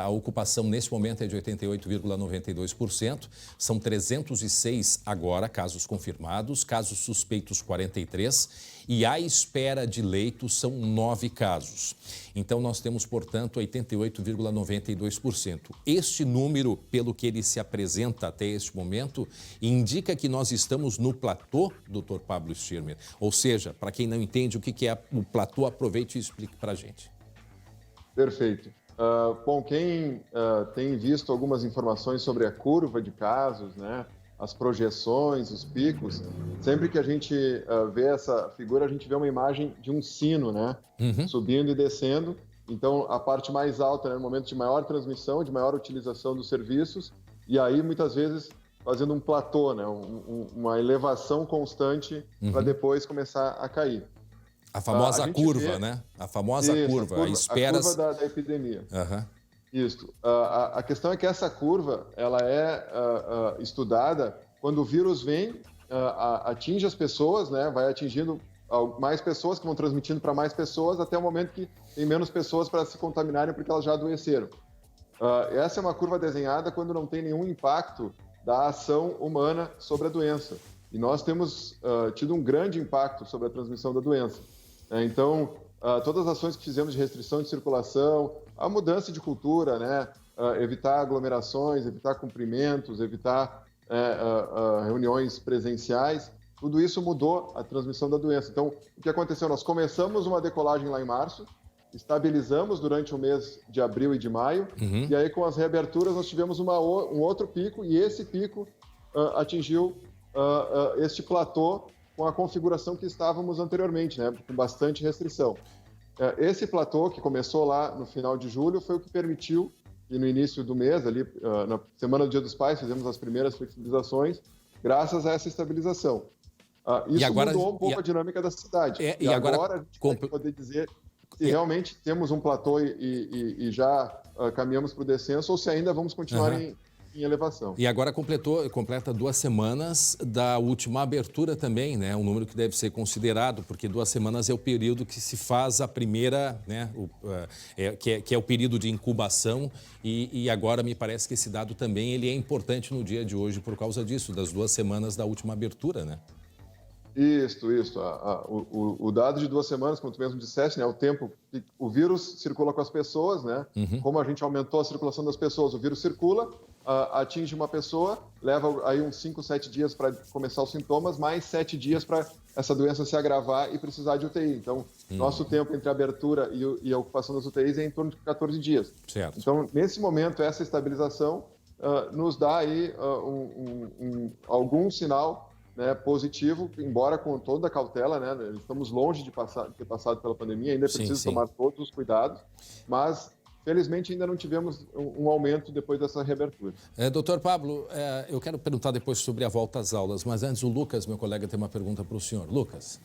A ocupação nesse momento é de 88,92%. São 306 agora casos confirmados, casos suspeitos 43 e à espera de leitos são 9 casos. Então, nós temos, portanto, 88,92%. Este número, pelo que ele se apresenta até este momento indica que nós estamos no platô, Dr. Pablo Schirmer. Ou seja, para quem não entende o que é o platô, aproveite e explique para a gente. Perfeito. Bom, quem tem visto algumas informações sobre a curva de casos, né, as projeções, os picos, sempre que a gente vê essa figura, a gente vê uma imagem de um sino, né, subindo e descendo. Então, a parte mais alta, né, no momento de maior transmissão, de maior utilização dos serviços, e aí, muitas vezes, fazendo um platô, né, uma elevação constante para depois começar a cair. A famosa curva, né? A famosa curva. A curva da epidemia. Isso. A questão é que essa curva ela é estudada quando o vírus vem, atinge as pessoas, né? Vai atingindo mais pessoas que vão transmitindo para mais pessoas até o momento que tem menos pessoas para se contaminarem porque elas já adoeceram. Essa é uma curva desenhada quando não tem nenhum impacto da ação humana sobre a doença. E nós temos tido um grande impacto sobre a transmissão da doença. Então, todas as ações que fizemos de restrição de circulação, a mudança de cultura, né? Evitar aglomerações, evitar cumprimentos, evitar reuniões presenciais, tudo isso mudou a transmissão da doença. Então, o que aconteceu? Nós começamos uma decolagem lá em março, estabilizamos durante o mês de abril e de maio, e aí com as reaberturas nós tivemos um outro pico, e esse pico atingiu este platô com a configuração que estávamos anteriormente, né, com bastante restrição. Esse platô, que começou lá no final de julho, foi o que permitiu, e no início do mês, ali na semana do Dia dos Pais, fizemos as primeiras flexibilizações, graças a essa estabilização. Isso agora, mudou um pouco a dinâmica da cidade. E agora a gente vai poder dizer se realmente temos um platô e já caminhamos para o descenso, ou se ainda vamos continuar em elevação. E agora completa 2 semanas da última abertura também, né? Um número que deve ser considerado, porque 2 semanas é o período que se faz a primeira, né? Que é o período de incubação, e agora me parece que esse dado também ele é importante no dia de hoje por causa disso, das 2 semanas da última abertura, né? Isso. O dado de 2 semanas, como tu mesmo disseste, né, o tempo que o vírus circula com as pessoas, né? Como a gente aumentou a circulação das pessoas, o vírus circula, atinge uma pessoa, leva aí uns 5, 7 dias para começar os sintomas, mais 7 dias para essa doença se agravar e precisar de UTI. Então, nosso tempo entre a abertura e a ocupação das UTIs é em torno de 14 dias. Certo. Então, nesse momento, essa estabilização nos dá aí algum sinal, né, positivo, embora com toda a cautela, né? Estamos longe de ter passado pela pandemia, ainda é preciso tomar todos os cuidados, mas felizmente ainda não tivemos um aumento depois dessa reabertura. Doutor Pablo, eu quero perguntar depois sobre a volta às aulas, mas antes o Lucas, meu colega, tem uma pergunta para o senhor. Lucas.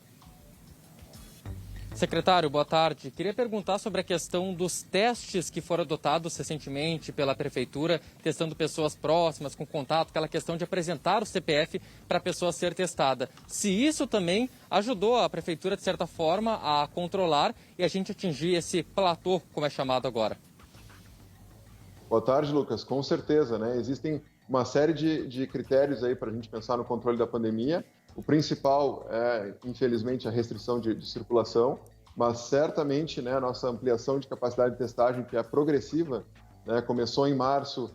Secretário, boa tarde. Queria perguntar sobre a questão dos testes que foram adotados recentemente pela Prefeitura, testando pessoas próximas, com contato, aquela questão de apresentar o CPF para a pessoa ser testada. Se isso também ajudou a Prefeitura, de certa forma, a controlar e a gente atingir esse platô, como é chamado agora. Boa tarde, Lucas. Com certeza, né? Existem uma série de critérios aí para a gente pensar no controle da pandemia. O principal é, infelizmente, a restrição de circulação, mas certamente, né, a nossa ampliação de capacidade de testagem, que é progressiva, né, começou em março,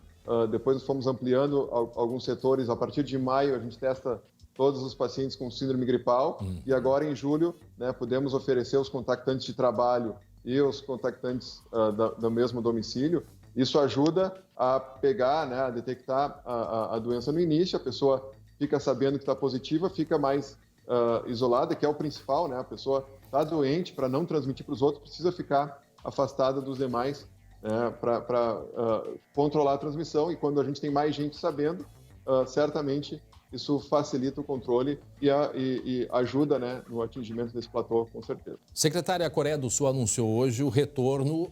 depois nós fomos ampliando alguns setores. A partir de maio, a gente testa todos os pacientes com síndrome gripal, e agora em julho, né, podemos oferecer os contactantes de trabalho e os contactantes do mesmo domicílio. Isso ajuda a pegar, né, a detectar a doença no início, a pessoa fica sabendo que está positiva, fica mais isolada, que é o principal, né? A pessoa está doente, para não transmitir para os outros, precisa ficar afastada dos demais, né, para controlar a transmissão. E quando a gente tem mais gente sabendo, certamente isso facilita o controle e ajuda, né, no atingimento desse platô, com certeza. Secretária, a Coreia do Sul anunciou hoje o retorno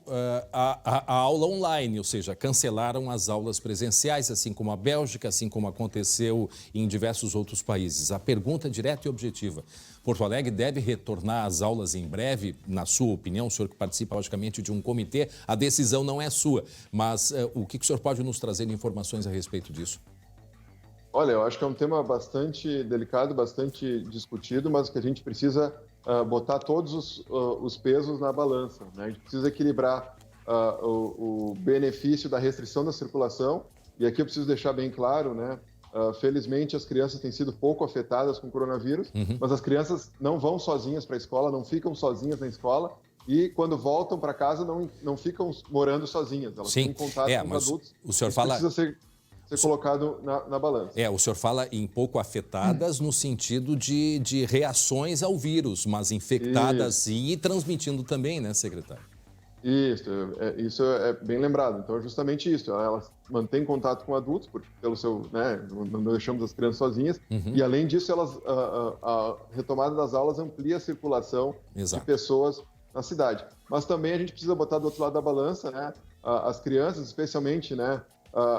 à aula online, ou seja, cancelaram as aulas presenciais, assim como a Bélgica, assim como aconteceu em diversos outros países. A pergunta direta e objetiva: Porto Alegre deve retornar às aulas em breve? Na sua opinião, o senhor que participa, logicamente, de um comitê, a decisão não é sua, mas o que o senhor pode nos trazer de informações a respeito disso? Olha, eu acho que é um tema bastante delicado, bastante discutido, mas que a gente precisa botar todos os pesos na balança, né? A gente precisa equilibrar o benefício da restrição da circulação e aqui eu preciso deixar bem claro, né? Felizmente, as crianças têm sido pouco afetadas com o coronavírus, mas as crianças não vão sozinhas para a escola, não ficam sozinhas na escola, e quando voltam para casa não ficam morando sozinhas, elas têm contato com os adultos. O senhor fala... Precisa ser colocado na balança. O senhor fala em pouco afetadas no sentido de reações ao vírus, mas infectadas sim e transmitindo também, né, secretário? Isso é bem lembrado. Então, é justamente isso. Elas mantêm contato com adultos, pelo seu, né, não deixamos as crianças sozinhas. E, além disso, a retomada das aulas amplia a circulação de pessoas na cidade. Mas também a gente precisa botar do outro lado da balança, né, as crianças, especialmente, né,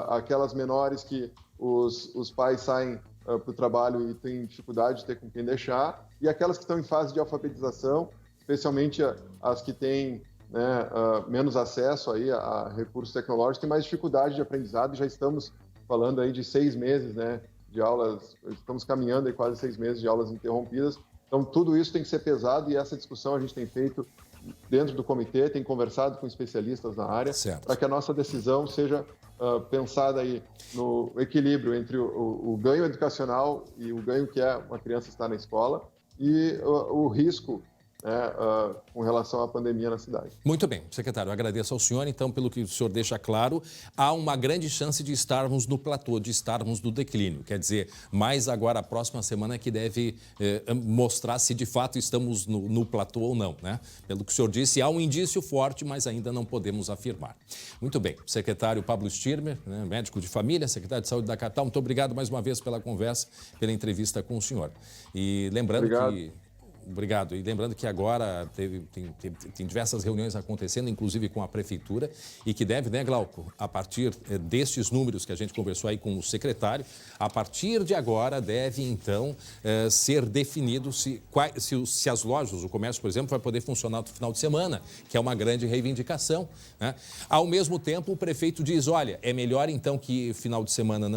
aquelas menores que os pais saem para o trabalho e têm dificuldade de ter com quem deixar, e aquelas que estão em fase de alfabetização, especialmente as que têm, né, menos acesso aí a recursos tecnológicos, tem mais dificuldade de aprendizado. Já estamos falando aí de 6 meses, né, de aulas, estamos caminhando aí quase 6 meses de aulas interrompidas. Então, tudo isso tem que ser pesado, e essa discussão a gente tem feito dentro do comitê, tem conversado com especialistas na área, para que a nossa decisão seja pensada aí no equilíbrio entre o ganho educacional e o ganho que é uma criança estar na escola, e o risco, né, com relação à pandemia na cidade. Muito bem, secretário, eu agradeço ao senhor. Então, pelo que o senhor deixa claro, há uma grande chance de estarmos no platô, de estarmos no declínio. Quer dizer, mais agora a próxima semana é que deve mostrar se de fato estamos no platô ou não, né? Pelo que o senhor disse, há um indício forte, mas ainda não podemos afirmar. Muito bem, secretário Pablo Stirmer, né, médico de família, secretário de Saúde da capital, muito obrigado mais uma vez pela conversa, pela entrevista com o senhor. E lembrando Obrigado. E lembrando que agora tem diversas reuniões acontecendo, inclusive com a Prefeitura, e que deve, né, Glauco, a partir destes números que a gente conversou aí com o secretário, a partir de agora deve, então, ser definido se as lojas, o comércio, por exemplo, vai poder funcionar no final de semana, que é uma grande reivindicação, né? Ao mesmo tempo, o prefeito diz, olha, é melhor, então, que final de semana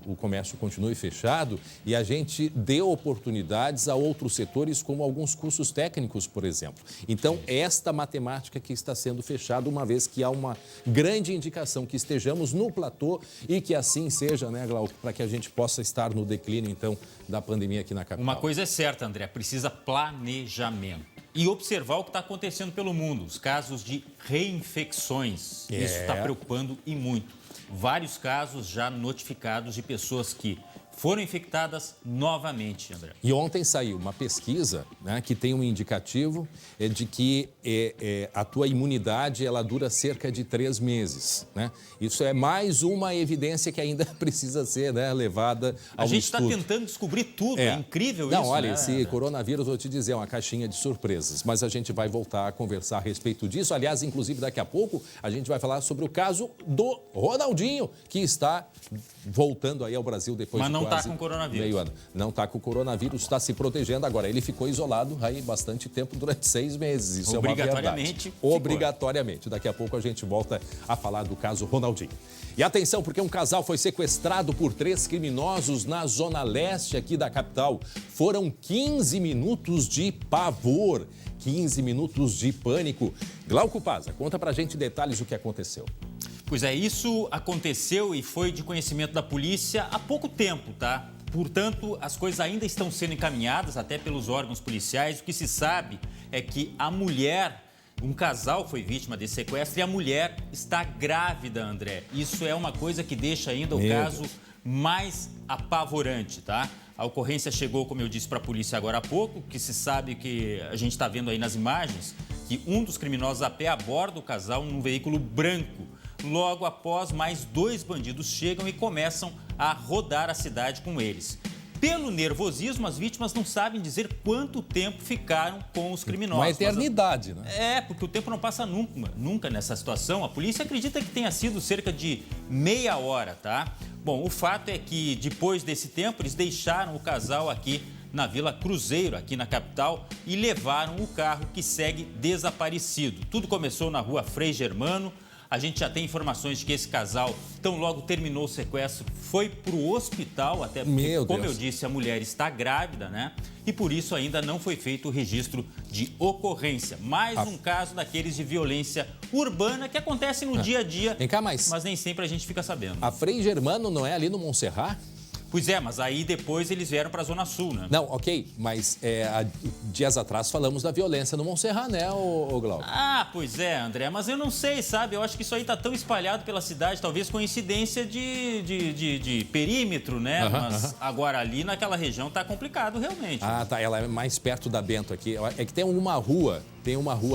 o comércio continue fechado e a gente dê oportunidades a outros setores, como alguns cursos técnicos, por exemplo. Então, esta matemática que está sendo fechada, uma vez que há uma grande indicação que estejamos no platô e que assim seja, né, Glauco, para que a gente possa estar no declínio, então, da pandemia aqui na capital. Uma coisa é certa, André, precisa planejamento e observar o que está acontecendo pelo mundo, os casos de reinfecções. Isso está preocupando e muito. Vários casos já notificados de pessoas que foram infectadas novamente, André. E ontem saiu uma pesquisa, né, que tem um indicativo de que a tua imunidade ela dura cerca de 3 meses. Né? Isso é mais uma evidência que ainda precisa ser, né, levada ao estudo. A gente está tentando descobrir tudo, é incrível isso. Não, olha, né? Esse coronavírus, vou te dizer, é uma caixinha de surpresas, mas a gente vai voltar a conversar a respeito disso. Aliás, inclusive, daqui a pouco, a gente vai falar sobre o caso do Ronaldinho, que está voltando aí ao Brasil depois de não está com coronavírus. Meio ano. Não está com coronavírus, está se protegendo. Agora, ele ficou isolado aí bastante tempo, durante 6 meses. Isso é uma verdade. Obrigatoriamente. Daqui a pouco a gente volta a falar do caso Ronaldinho. E atenção, porque um casal foi sequestrado por 3 criminosos na zona leste aqui da capital. Foram 15 minutos de pavor, 15 minutos de pânico. Glauco Paza, conta pra gente detalhes do que aconteceu. Pois é, isso aconteceu e foi de conhecimento da polícia há pouco tempo, tá? Portanto, as coisas ainda estão sendo encaminhadas até pelos órgãos policiais. O que se sabe é que a mulher, um casal foi vítima desse sequestro e a mulher está grávida, André. Isso é uma coisa que deixa ainda o caso mais apavorante, tá? A ocorrência chegou, como eu disse, para a polícia agora há pouco, que se sabe que a gente está vendo aí nas imagens que um dos criminosos a pé aborda o casal num veículo branco. Logo após, mais 2 bandidos chegam e começam a rodar a cidade com eles. Pelo nervosismo, as vítimas não sabem dizer quanto tempo ficaram com os criminosos. Uma eternidade, né? É, porque o tempo não passa nunca nessa situação. A polícia acredita que tenha sido cerca de meia hora, tá? Bom, o fato é que depois desse tempo, eles deixaram o casal aqui na Vila Cruzeiro, aqui na capital, e levaram o carro que segue desaparecido. Tudo começou na rua Frei Germano. A gente já tem informações de que esse casal, tão logo terminou o sequestro, foi para o hospital, até porque, como eu disse, a mulher está grávida, né? E por isso ainda não foi feito o registro de ocorrência. Mais um caso daqueles de violência urbana que acontece no dia a dia. Vem cá, mas nem sempre a gente fica sabendo. A Frei Germano não é ali no Montserrat? Pois é, mas aí depois eles vieram para a Zona Sul, né? Não, ok, mas dias atrás falamos da violência no Montserrat, né, ô Glauco? Ah, pois é, André, mas eu não sei, sabe? Eu acho que isso aí tá tão espalhado pela cidade, talvez coincidência de perímetro, né? Mas agora ali naquela região tá complicado realmente. Ah, tá, ela é mais perto da Bento aqui. É que tem uma rua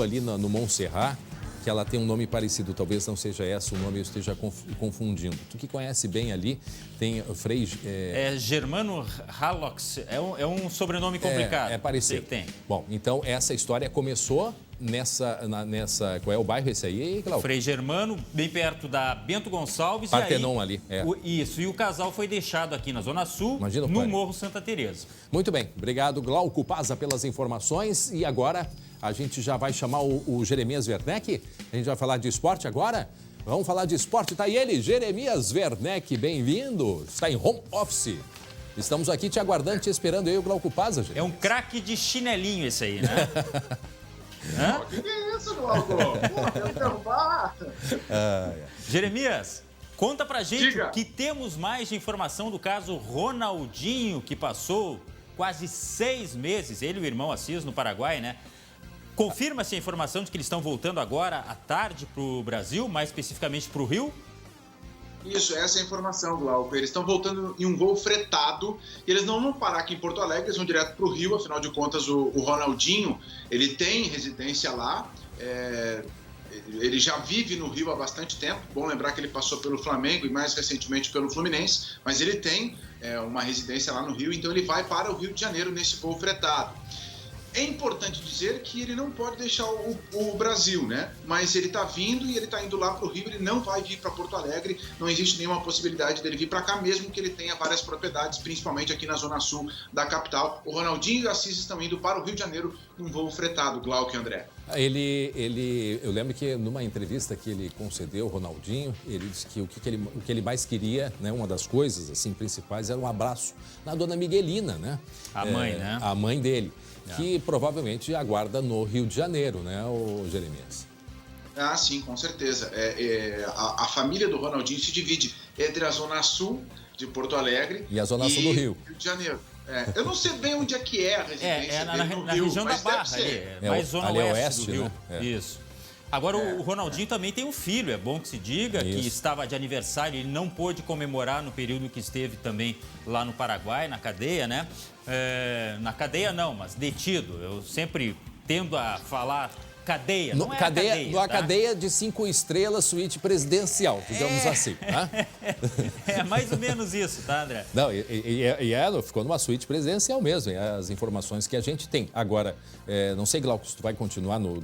ali no Montserrat, que ela tem um nome parecido, talvez não seja esse o nome, eu esteja confundindo. Tu que conhece bem ali, tem o Frei... Germano Halox, é um sobrenome complicado. É parecido. Sei que tem. Bom, então essa história começou nessa... Qual é o bairro esse aí, Glauco? Frei Germano, bem perto da Bento Gonçalves. Partenon ali. Isso, e o casal foi deixado aqui na Zona Sul, no Morro Santa Teresa. Muito bem, obrigado Glauco Paza pelas informações e agora... A gente já vai chamar o Jeremias Werneck. A gente vai falar de esporte agora. Vamos falar de esporte. Tá aí ele, Jeremias Werneck. Bem-vindo. Está em home office. Estamos aqui te aguardando, te esperando eu e o Glauco Paza, gente. É um craque de chinelinho esse aí, né? O que é isso, Glauco? Pô, quero derrubar. Jeremias, conta pra gente o que temos mais de informação do caso Ronaldinho, que passou quase 6 meses, ele e o irmão Assis, no Paraguai, né? Confirma-se a informação de que eles estão voltando agora à tarde para o Brasil, mais especificamente para o Rio? Isso, essa é a informação, Glauco. Eles estão voltando em um voo fretado e eles não vão parar aqui em Porto Alegre, eles vão direto para o Rio. Afinal de contas, o Ronaldinho, ele tem residência lá, ele já vive no Rio há bastante tempo. Bom lembrar que ele passou pelo Flamengo e mais recentemente pelo Fluminense, mas ele tem uma residência lá no Rio, então ele vai para o Rio de Janeiro nesse voo fretado. É importante dizer que ele não pode deixar o Brasil, né? Mas ele está vindo e ele está indo lá para o Rio, ele não vai vir para Porto Alegre, não existe nenhuma possibilidade dele vir para cá, mesmo que ele tenha várias propriedades, principalmente aqui na Zona Sul da capital. O Ronaldinho e o Assis estão indo para o Rio de Janeiro num voo fretado, Glauco e André. Eu lembro que numa entrevista que ele concedeu, o Ronaldinho, ele disse que o que ele mais queria, né, uma das coisas assim principais era um abraço na dona Miguelina, né? A mãe, né? A mãe dele. Que provavelmente aguarda no Rio de Janeiro, né, o Jeremias? Ah, sim, com certeza. A família do Ronaldinho se divide entre a Zona Sul de Porto Alegre e a Zona Sul do Rio de Janeiro. Eu não sei bem onde é que é a residência dele no na Rio, região da mas Barra, deve ser. mais Zona Oeste do Rio. Né? Isso. Agora, o Ronaldinho também tem um filho, é bom que se diga, que estava de aniversário, ele não pôde comemorar no período que esteve também lá no Paraguai, na cadeia, né? Na cadeia não, mas detido. Eu sempre tendo a falar cadeia, não é a cadeia de 5 estrelas, suíte presidencial, digamos assim. Né? É mais ou menos isso, tá, André? Não, ela ficou numa suíte presidencial mesmo, as informações que a gente tem. Agora, não sei, Glauco, se tu vai continuar no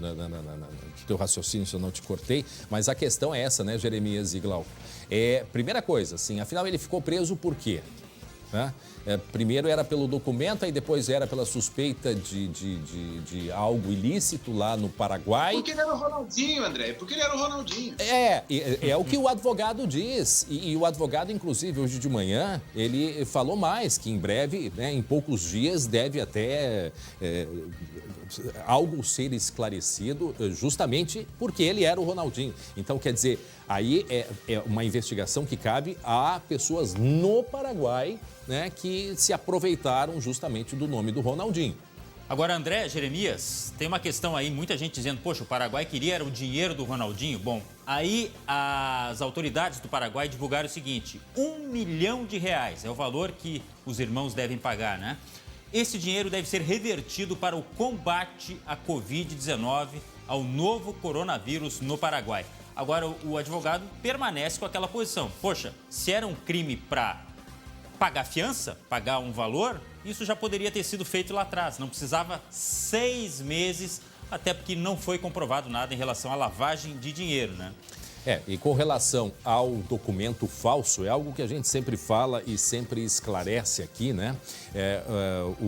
teu raciocínio, se eu não te cortei, mas a questão é essa, né, Jeremias e Glauco? Primeira coisa, assim, afinal ele ficou preso por quê? Né? Primeiro era pelo documento, aí depois era pela suspeita de algo ilícito lá no Paraguai. Porque ele era o Ronaldinho, André, porque ele era o Ronaldinho. É o que o advogado diz. E o advogado, inclusive, hoje de manhã, ele falou mais, que em breve, né, em poucos dias, deve até algo ser esclarecido, justamente porque ele era o Ronaldinho. Então, quer dizer, aí é uma investigação que cabe a pessoas no Paraguai, né, que se aproveitaram justamente do nome do Ronaldinho. Agora, André, Jeremias, tem uma questão aí, muita gente dizendo, poxa, o Paraguai queria era o dinheiro do Ronaldinho. Bom, aí as autoridades do Paraguai divulgaram o seguinte, R$1 milhão é o valor que os irmãos devem pagar, né? Esse dinheiro deve ser revertido para o combate à Covid-19, ao novo coronavírus no Paraguai. Agora, o advogado permanece com aquela posição. Poxa, se era um crime para pagar fiança, pagar um valor, isso já poderia ter sido feito lá atrás. Não precisava 6 meses, até porque não foi comprovado nada em relação à lavagem de dinheiro, né? E com relação ao documento falso, é algo que a gente sempre fala e sempre esclarece aqui, né?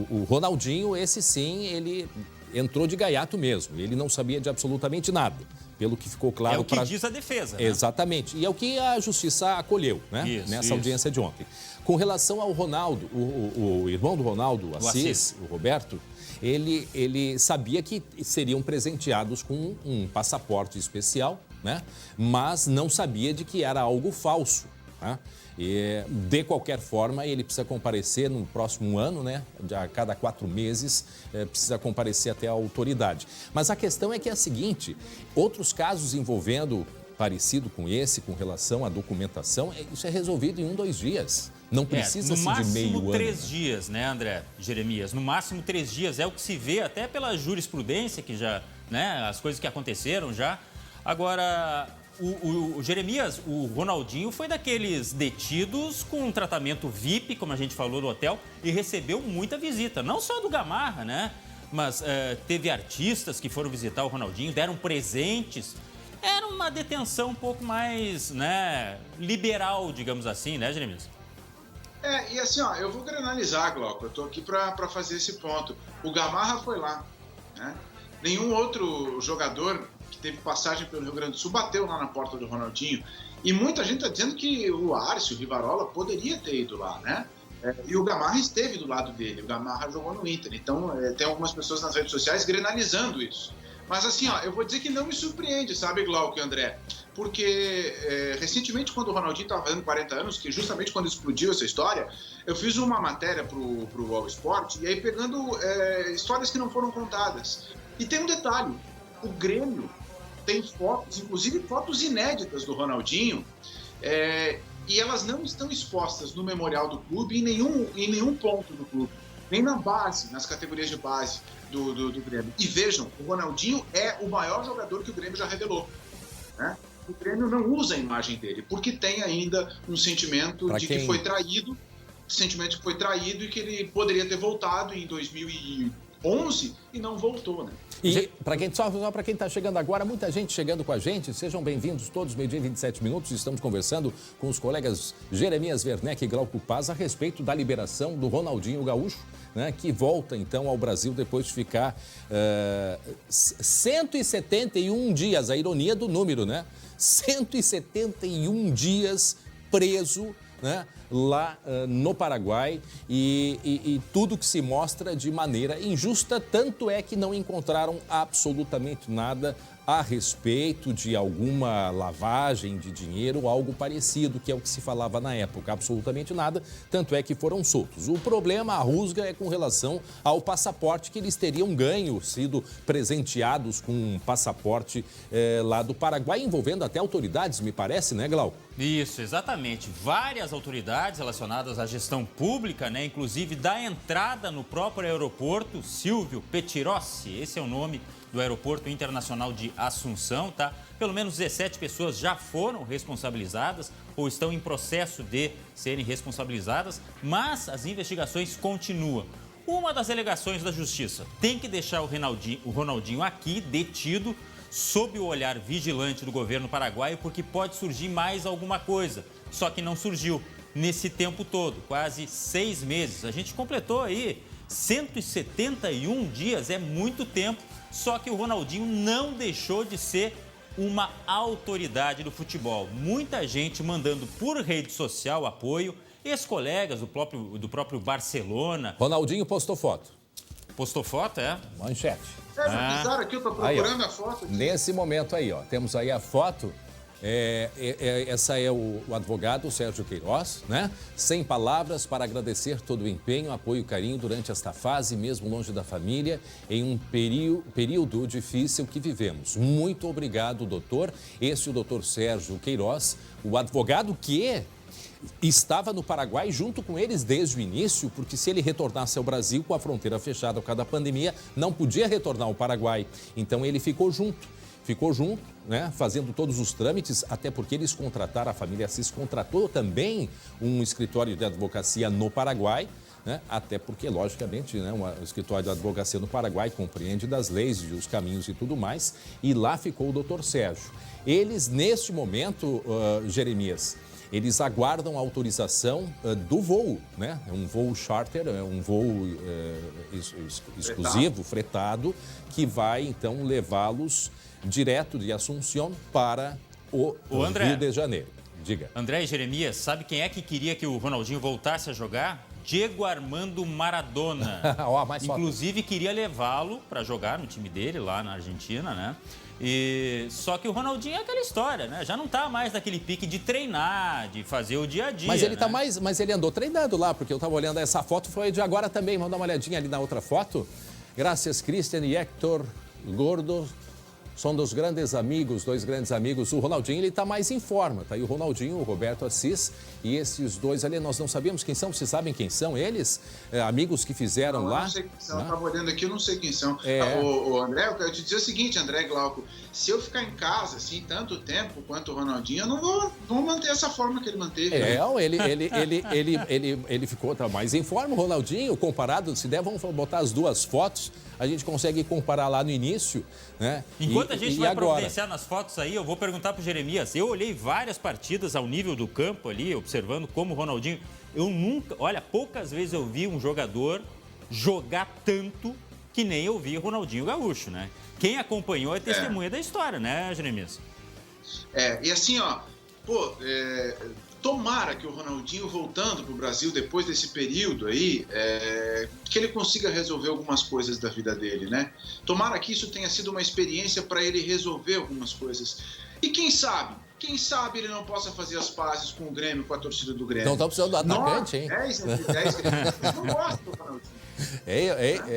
O Ronaldinho, esse sim, ele entrou de gaiato mesmo. Ele não sabia de absolutamente nada, pelo que ficou claro. É o que diz a defesa, né? Exatamente. E é o que a justiça acolheu, né? Nessa audiência de ontem. Com relação ao Ronaldo, o irmão do Ronaldo, o Assis, o Roberto, ele sabia que seriam presenteados com um passaporte especial, né? Mas não sabia de que era algo falso, né? E, de qualquer forma, ele precisa comparecer no próximo ano, né? A cada 4 meses, precisa comparecer até a autoridade. Mas a questão é que é a seguinte, outros casos envolvendo parecido com esse, com relação à documentação, isso é resolvido em 1, 2 dias. Não precisa de meio ano. No máximo 3 dias, né, André Jeremias? No máximo 3 dias. É o que se vê até pela jurisprudência que já, né, as coisas que aconteceram já. Agora, o Jeremias, o Ronaldinho foi daqueles detidos com um tratamento VIP, como a gente falou no hotel, e recebeu muita visita. Não só do Gamarra, né? Mas teve artistas que foram visitar o Ronaldinho, deram presentes. Era uma detenção um pouco mais, né, liberal, digamos assim, né, Jeremias? E assim, ó, eu vou granalizar, Glauco, eu tô aqui para fazer esse ponto. O Gamarra foi lá, né? Nenhum outro jogador que teve passagem pelo Rio Grande do Sul bateu lá na porta do Ronaldinho. E muita gente tá dizendo que o Arce, o Rivarola, poderia ter ido lá, né? E o Gamarra esteve do lado dele, o Gamarra jogou no Inter. Então, tem algumas pessoas nas redes sociais granalizando isso. Mas assim, ó, eu vou dizer que não me surpreende, sabe, Glauco e André? Porque recentemente, quando o Ronaldinho estava fazendo 40 anos, que justamente quando explodiu essa história, eu fiz uma matéria pro All Sport, e aí pegando histórias que não foram contadas. E tem um detalhe, o Grêmio tem fotos, inclusive fotos inéditas do Ronaldinho, e elas não estão expostas no memorial do clube em nenhum ponto do clube, nem na base, nas categorias de base do Grêmio. E vejam, o Ronaldinho é o maior jogador que o Grêmio já revelou, né? O Grêmio não usa a imagem dele, porque tem ainda um sentimento que foi traído, e que ele poderia ter voltado em 2011 e não voltou, né? E só para quem está chegando agora, muita gente chegando com a gente, sejam bem-vindos todos, 12h e 27 minutos, estamos conversando com os colegas Jeremias Werneck e Glauco Paz a respeito da liberação do Ronaldinho Gaúcho, né, que volta então ao Brasil depois de ficar 171 dias, a ironia do número, né? 171 dias preso, né, lá no Paraguai e tudo que se mostra de maneira injusta, tanto é que não encontraram absolutamente nada a respeito de alguma lavagem de dinheiro ou algo parecido, que é o que se falava na época, absolutamente nada, tanto é que foram soltos. O problema, a rusga, é com relação ao passaporte que eles teriam ganho, sido presenteados com um passaporte lá do Paraguai, envolvendo até autoridades, me parece, né, Glauco? Isso, exatamente. Várias autoridades relacionadas à gestão pública, né, inclusive da entrada no próprio aeroporto, Silvio Petirossi, esse é o nome do Aeroporto Internacional de Assunção, tá? Pelo menos 17 pessoas já foram responsabilizadas ou estão em processo de serem responsabilizadas, mas as investigações continuam. Uma das alegações da Justiça tem que deixar o Ronaldinho aqui, detido, sob o olhar vigilante do governo paraguaio, porque pode surgir mais alguma coisa. Só que não surgiu nesse tempo todo, quase 6 meses. A gente completou aí 171 dias, é muito tempo. Só que o Ronaldinho não deixou de ser uma autoridade do futebol. Muita gente mandando por rede social apoio, ex-colegas do próprio Barcelona. Ronaldinho postou foto. Postou foto, é? Manchete. Bizarro aqui, eu tô procurando a foto. Aqui. Nesse momento aí, ó, temos aí a foto. Essa é o advogado Sérgio Queiroz, né? Sem palavras para agradecer todo o empenho, apoio e carinho durante esta fase, mesmo longe da família, em um período difícil que vivemos. Muito obrigado, doutor. Esse é o doutor Sérgio Queiroz, o advogado que estava no Paraguai junto com eles desde o início, porque se ele retornasse ao Brasil com a fronteira fechada por causa da pandemia, não podia retornar ao Paraguai. Então ele ficou junto, né, fazendo todos os trâmites, até porque eles contrataram, a família Assis contratou também um escritório de advocacia no Paraguai, né, até porque, logicamente, né, um escritório de advocacia no Paraguai compreende das leis, dos caminhos e tudo mais, e lá ficou o doutor Sérgio. Eles, neste momento, Jeremias, eles aguardam a autorização do voo, né? É um voo charter, é um voo exclusivo, fretado, que vai, então, levá-los direto de Assunção para o Rio de Janeiro. Diga. André e Jeremias, sabe quem é que queria que o Ronaldinho voltasse a jogar? Diego Armando Maradona. Inclusive, queria levá-lo para jogar no time dele lá na Argentina, né? Só que o Ronaldinho é aquela história, né? Já não tá mais naquele pique de treinar, de fazer o dia a dia. Mas ele né? mas ele andou treinando lá, porque eu estava olhando essa foto, foi de agora também. Vamos dar uma olhadinha ali na outra foto. Graças, Cristian e Héctor Gordo. São dois grandes amigos. O Ronaldinho, ele está mais em forma, tá aí o Ronaldinho, o Roberto Assis, e esses dois ali, nós não sabemos quem são, vocês sabem quem são eles? Amigos que fizeram lá? Eu não sei quem são, eu estava olhando aqui, eu não sei quem são. André, eu quero te dizer o seguinte, André Glauco, se eu ficar em casa, assim, tanto tempo quanto o Ronaldinho, eu não vou manter essa forma que ele manteve. Ele ficou mais em forma, o Ronaldinho, comparado, se der, vamos botar as duas fotos, a gente consegue comparar lá no início, né? Enquanto a gente vai providenciar nas fotos aí, eu vou perguntar para o Jeremias. Eu olhei várias partidas ao nível do campo ali, observando como o Ronaldinho... poucas vezes eu vi um jogador jogar tanto que nem eu vi o Ronaldinho Gaúcho, né? Quem acompanhou é testemunha da história, né, Jeremias? E assim, tomara que o Ronaldinho, voltando para o Brasil depois desse período aí, que ele consiga resolver algumas coisas da vida dele, né? Tomara que isso tenha sido uma experiência para ele resolver algumas coisas. E quem sabe ele não possa fazer as pazes com o Grêmio, com a torcida do Grêmio. Não estão precisando do atacante, hein? 10 Grêmio. Não gosto do Ronaldinho.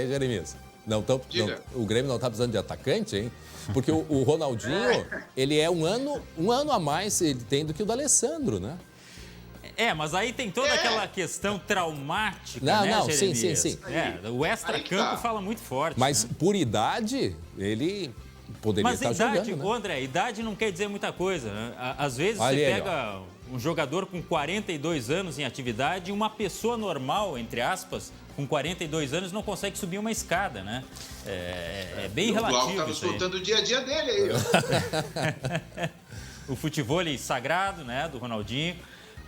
Jeremias. O Grêmio não está precisando de atacante, hein? Porque o Ronaldinho, ele é um ano a mais ele tem do que o do Alessandro, né? Mas aí tem toda aquela questão traumática, né, Jeremias? Sim. O extra-campo fala muito forte. Mas né? por idade, ele poderia estar jogando, né? André, idade não quer dizer muita coisa. Né? Às vezes você pega um jogador com 42 anos em atividade e uma pessoa normal, entre aspas, com 42 anos não consegue subir uma escada, né? É bem relativo. O Glauco está nos contando o dia a dia dele aí. O futevôlei sagrado, né, do Ronaldinho.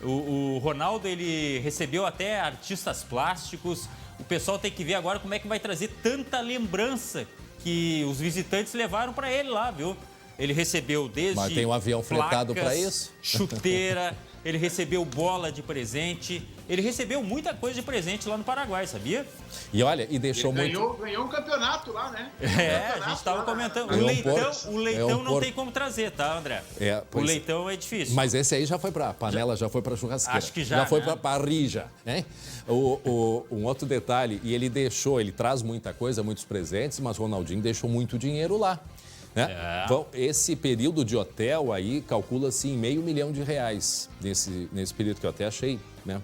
O Ronaldo, ele recebeu até artistas plásticos. O pessoal tem que ver agora como é que vai trazer tanta lembrança que os visitantes levaram para ele lá, viu? Ele recebeu desde Mas tem um avião fretado para isso? Chuteira, ele recebeu bola de presente, ele recebeu muita coisa de presente lá no Paraguai, sabia? E olha, deixou ganhou um campeonato lá, né? A gente estava comentando. O leitão não tem como trazer, tá, André? O leitão é difícil. Mas esse aí já foi para a panela, já foi para a churrasqueira. Acho que já. Já foi para a parrilla, né? Um outro detalhe, e ele traz muita coisa, muitos presentes, mas o Ronaldinho deixou muito dinheiro lá. Né? Então, esse período de hotel aí calcula-se em R$500 mil nesse período que eu até achei, né?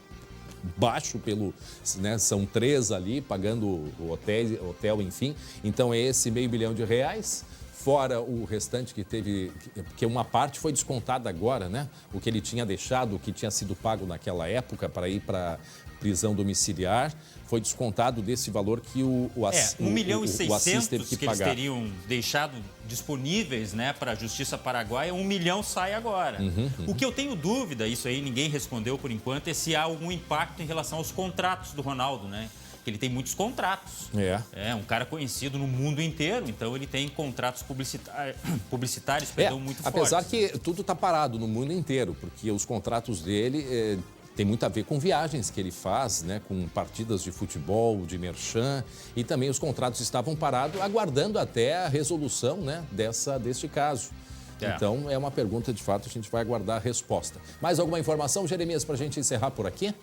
Baixo né? São 3 ali pagando o hotel, enfim. Então é esse R$500 mil, fora o restante que teve, porque uma parte foi descontada agora, né? O que ele tinha deixado, o que tinha sido pago naquela época para ir para prisão domiciliar, foi descontado desse valor que o Assis teve que eles teriam deixado disponíveis, né, para a Justiça Paraguaia, R$1 milhão sai agora. O que eu tenho dúvida, isso aí ninguém respondeu por enquanto, é se há algum impacto em relação aos contratos do Ronaldo, né? Que ele tem muitos contratos. É um cara conhecido no mundo inteiro, então ele tem contratos publicitários muito fortes. Apesar que tudo está parado no mundo inteiro, porque os contratos dele... tem muito a ver com viagens que ele faz, né, com partidas de futebol, de merchan, e também os contratos estavam parados, aguardando até a resolução, né, deste caso. Então, é uma pergunta, de fato, a gente vai aguardar a resposta. Mais alguma informação, Jeremias, para a gente encerrar por aqui?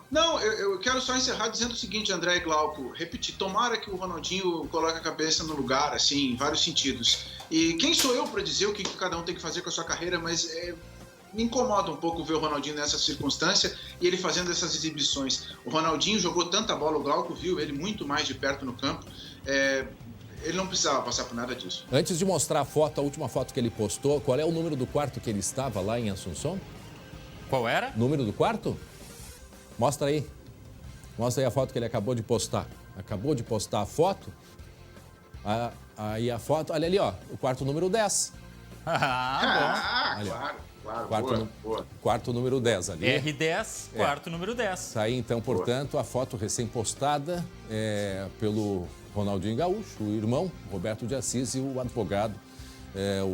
Não, eu quero só encerrar dizendo o seguinte, André e Glauco, repetir, tomara que o Ronaldinho coloque a cabeça no lugar, assim, em vários sentidos. E quem sou eu para dizer o que cada um tem que fazer com a sua carreira, mas... me incomoda um pouco ver o Ronaldinho nessa circunstância e ele fazendo essas exibições. O Ronaldinho jogou tanta bola, o Glauco viu ele muito mais de perto no campo. Ele não precisava passar por nada disso. Antes de mostrar a última foto que ele postou, qual é o número do quarto que ele estava lá em Assunção? Qual era? Número do quarto? Mostra aí. Mostra aí a foto que ele acabou de postar. Acabou de postar a foto. Aí a foto, olha ali, ó, o quarto número 10. Bom. Claro, quarto número 10 ali. R10, quarto número 10. Tá aí, então, portanto, a foto recém-postada pelo Ronaldinho Gaúcho, o irmão Roberto de Assis e o advogado,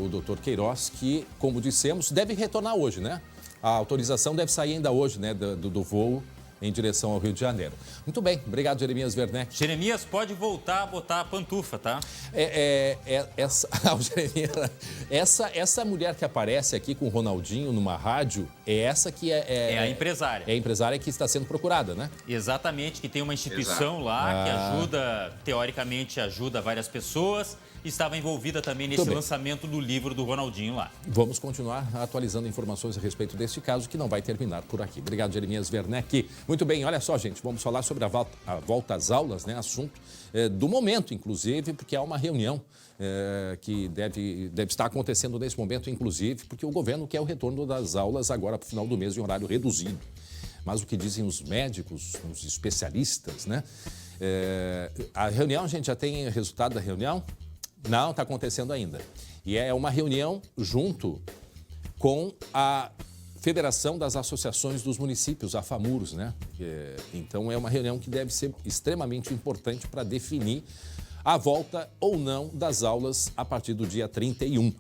o doutor Queiroz, que, como dissemos, deve retornar hoje, né? A autorização deve sair ainda hoje, né, do voo em direção ao Rio de Janeiro. Muito bem, obrigado, Jeremias Werneck. Jeremias, pode voltar a botar a pantufa, tá? Essa mulher que aparece aqui com o Ronaldinho numa rádio, é essa que é a empresária. É a empresária que está sendo procurada, né? Exatamente, que tem uma instituição lá que ajuda, teoricamente ajuda várias pessoas. Estava envolvida também nesse lançamento do livro do Ronaldinho lá. Vamos continuar atualizando informações a respeito deste caso, que não vai terminar por aqui. Obrigado, Jeremias Werneck. Muito bem, olha só, gente, vamos falar sobre a volta às aulas, né? Assunto do momento, inclusive, porque há uma reunião que deve estar acontecendo nesse momento, inclusive, porque o governo quer o retorno das aulas agora para o final do mês em horário reduzido. Mas o que dizem os médicos, os especialistas, né? A reunião, a gente já tem resultado da reunião? Não, está acontecendo ainda. E é uma reunião junto com a Federação das Associações dos Municípios, a FAMURS, né? Então, é uma reunião que deve ser extremamente importante para definir a volta ou não das aulas a partir do dia 31.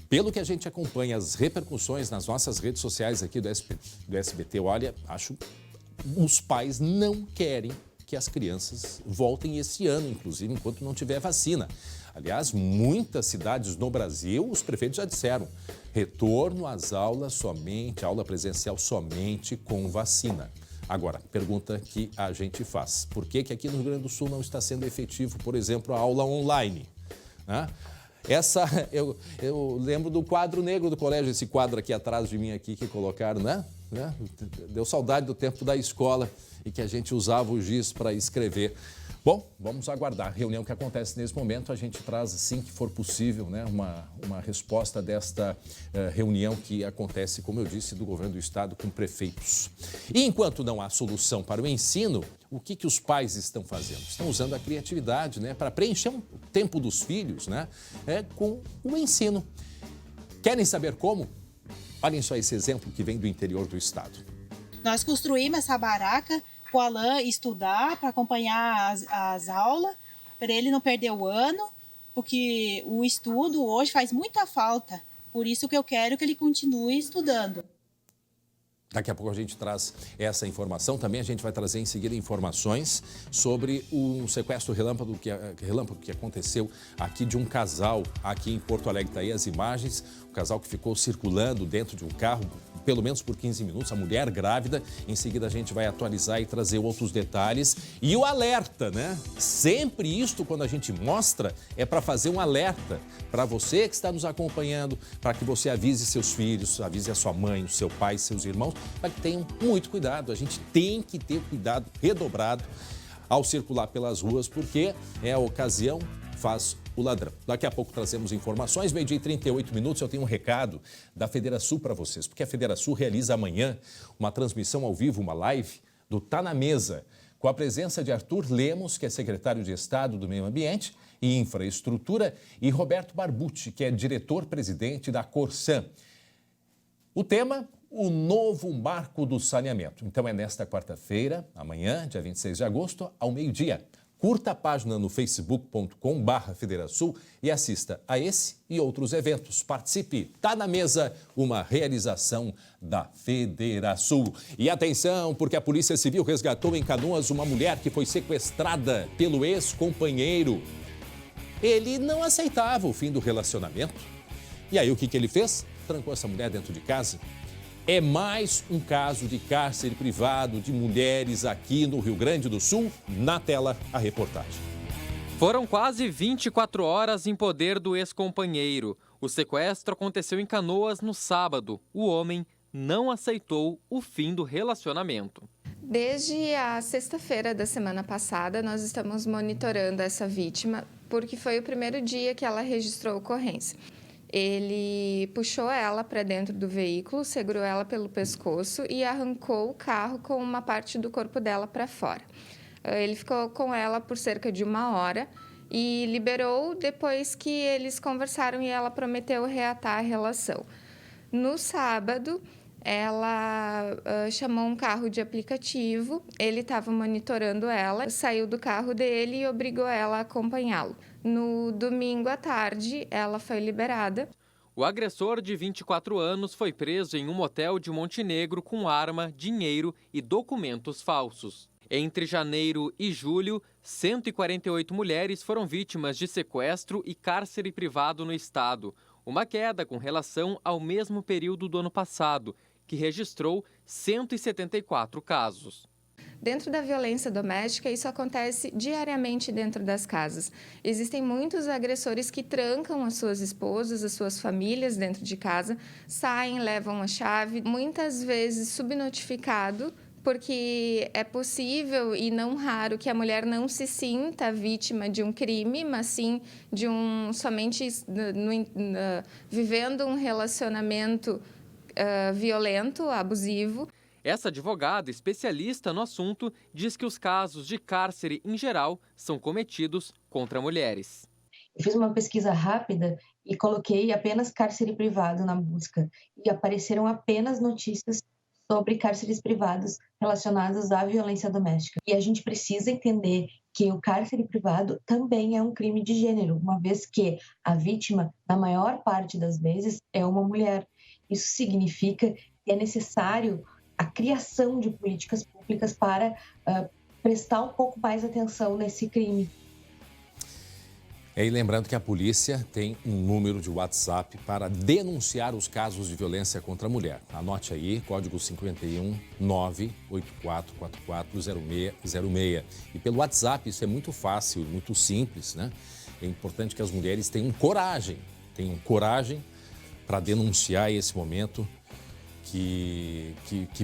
Pelo que a gente acompanha as repercussões nas nossas redes sociais aqui do SBT, olha, os pais não querem que as crianças voltem esse ano, inclusive, enquanto não tiver vacina. Aliás, muitas cidades no Brasil, os prefeitos já disseram, retorno às aulas somente, aula presencial somente com vacina. Agora, pergunta que a gente faz, por que aqui no Rio Grande do Sul não está sendo efetivo, por exemplo, a aula online? Né? Eu lembro do quadro negro do colégio, esse quadro aqui atrás de mim aqui que colocaram, né? Deu saudade do tempo da escola e que a gente usava o giz para escrever. Bom, vamos aguardar a reunião que acontece nesse momento. A gente traz, assim que for possível, né, uma resposta desta reunião que acontece, como eu disse, do governo do estado com prefeitos. E enquanto não há solução para o ensino, o que os pais estão fazendo? Estão usando a criatividade, né, para preencher o tempo dos filhos, né, com o ensino. Querem saber como? Olhem só esse exemplo que vem do interior do estado. Nós construímos essa baraca para o Alan estudar, para acompanhar as aulas, para ele não perder o ano, porque o estudo hoje faz muita falta. Por isso que eu quero que ele continue estudando. Daqui a pouco a gente traz essa informação. Também a gente vai trazer em seguida informações sobre um sequestro relâmpago que aconteceu aqui de um casal aqui em Porto Alegre. Está aí as imagens, o casal que ficou circulando dentro de um carro pelo menos por 15 minutos, a mulher grávida. Em seguida a gente vai atualizar e trazer outros detalhes. E o alerta, né? Sempre isto, quando a gente mostra, é para fazer um alerta para você que está nos acompanhando, para que você avise seus filhos, avise a sua mãe, o seu pai, seus irmãos, para que tenham muito cuidado. A gente tem que ter cuidado redobrado ao circular pelas ruas, porque a ocasião faz o ladrão. Daqui a pouco trazemos informações. 12h e 38 minutos, eu tenho um recado da Federação para vocês, porque a Federação realiza amanhã uma transmissão ao vivo, uma live do Tá na Mesa, com a presença de Arthur Lemos, que é secretário de Estado do Meio Ambiente e Infraestrutura, e Roberto Barbucci, que é diretor-presidente da Corsan. O tema, o novo marco do saneamento. Então é nesta quarta-feira, amanhã, dia 26 de agosto, ao meio-dia. Curta a página no facebook.com/Federação e assista a esse e outros eventos. Participe. Tá na Mesa, uma realização da Federação. E atenção, porque a Polícia Civil resgatou em Canoas uma mulher que foi sequestrada pelo ex-companheiro. Ele não aceitava o fim do relacionamento. E aí o que ele fez? Trancou essa mulher dentro de casa. É mais um caso de cárcere privado de mulheres aqui no Rio Grande do Sul. Na tela, a reportagem. Foram quase 24 horas em poder do ex-companheiro. O sequestro aconteceu em Canoas no sábado. O homem não aceitou o fim do relacionamento. Desde a sexta-feira da semana passada, nós estamos monitorando essa vítima, porque foi o primeiro dia que ela registrou a ocorrência. Ele puxou ela para dentro do veículo, segurou ela pelo pescoço e arrancou o carro com uma parte do corpo dela para fora. Ele ficou com ela por cerca de 1 hora e liberou depois que eles conversaram e ela prometeu reatar a relação. No sábado, ela chamou um carro de aplicativo, ele estava monitorando ela, saiu do carro dele e obrigou ela a acompanhá-lo. No domingo à tarde, ela foi liberada. O agressor de 24 anos foi preso em um motel de Montenegro com arma, dinheiro e documentos falsos. Entre janeiro e julho, 148 mulheres foram vítimas de sequestro e cárcere privado no estado, uma queda com relação ao mesmo período do ano passado, que registrou 174 casos. Dentro da violência doméstica, isso acontece diariamente dentro das casas. Existem muitos agressores que trancam as suas esposas, as suas famílias dentro de casa, saem, levam a chave, muitas vezes subnotificado, porque é possível e não raro que a mulher não se sinta vítima de um crime, mas sim de vivendo um relacionamento violento, abusivo. Essa advogada, especialista no assunto, diz que os casos de cárcere em geral são cometidos contra mulheres. Eu fiz uma pesquisa rápida e coloquei apenas cárcere privado na busca e apareceram apenas notícias sobre cárceres privados relacionados à violência doméstica. E a gente precisa entender que o cárcere privado também é um crime de gênero, uma vez que a vítima, na maior parte das vezes, é uma mulher. Isso significa que é necessário a criação de políticas públicas para prestar um pouco mais atenção nesse crime. E lembrando que a polícia tem um número de WhatsApp para denunciar os casos de violência contra a mulher. Anote aí, código 51 984440606. E pelo WhatsApp isso é muito fácil, muito simples, né? É importante que as mulheres tenham coragem para denunciar esse momento que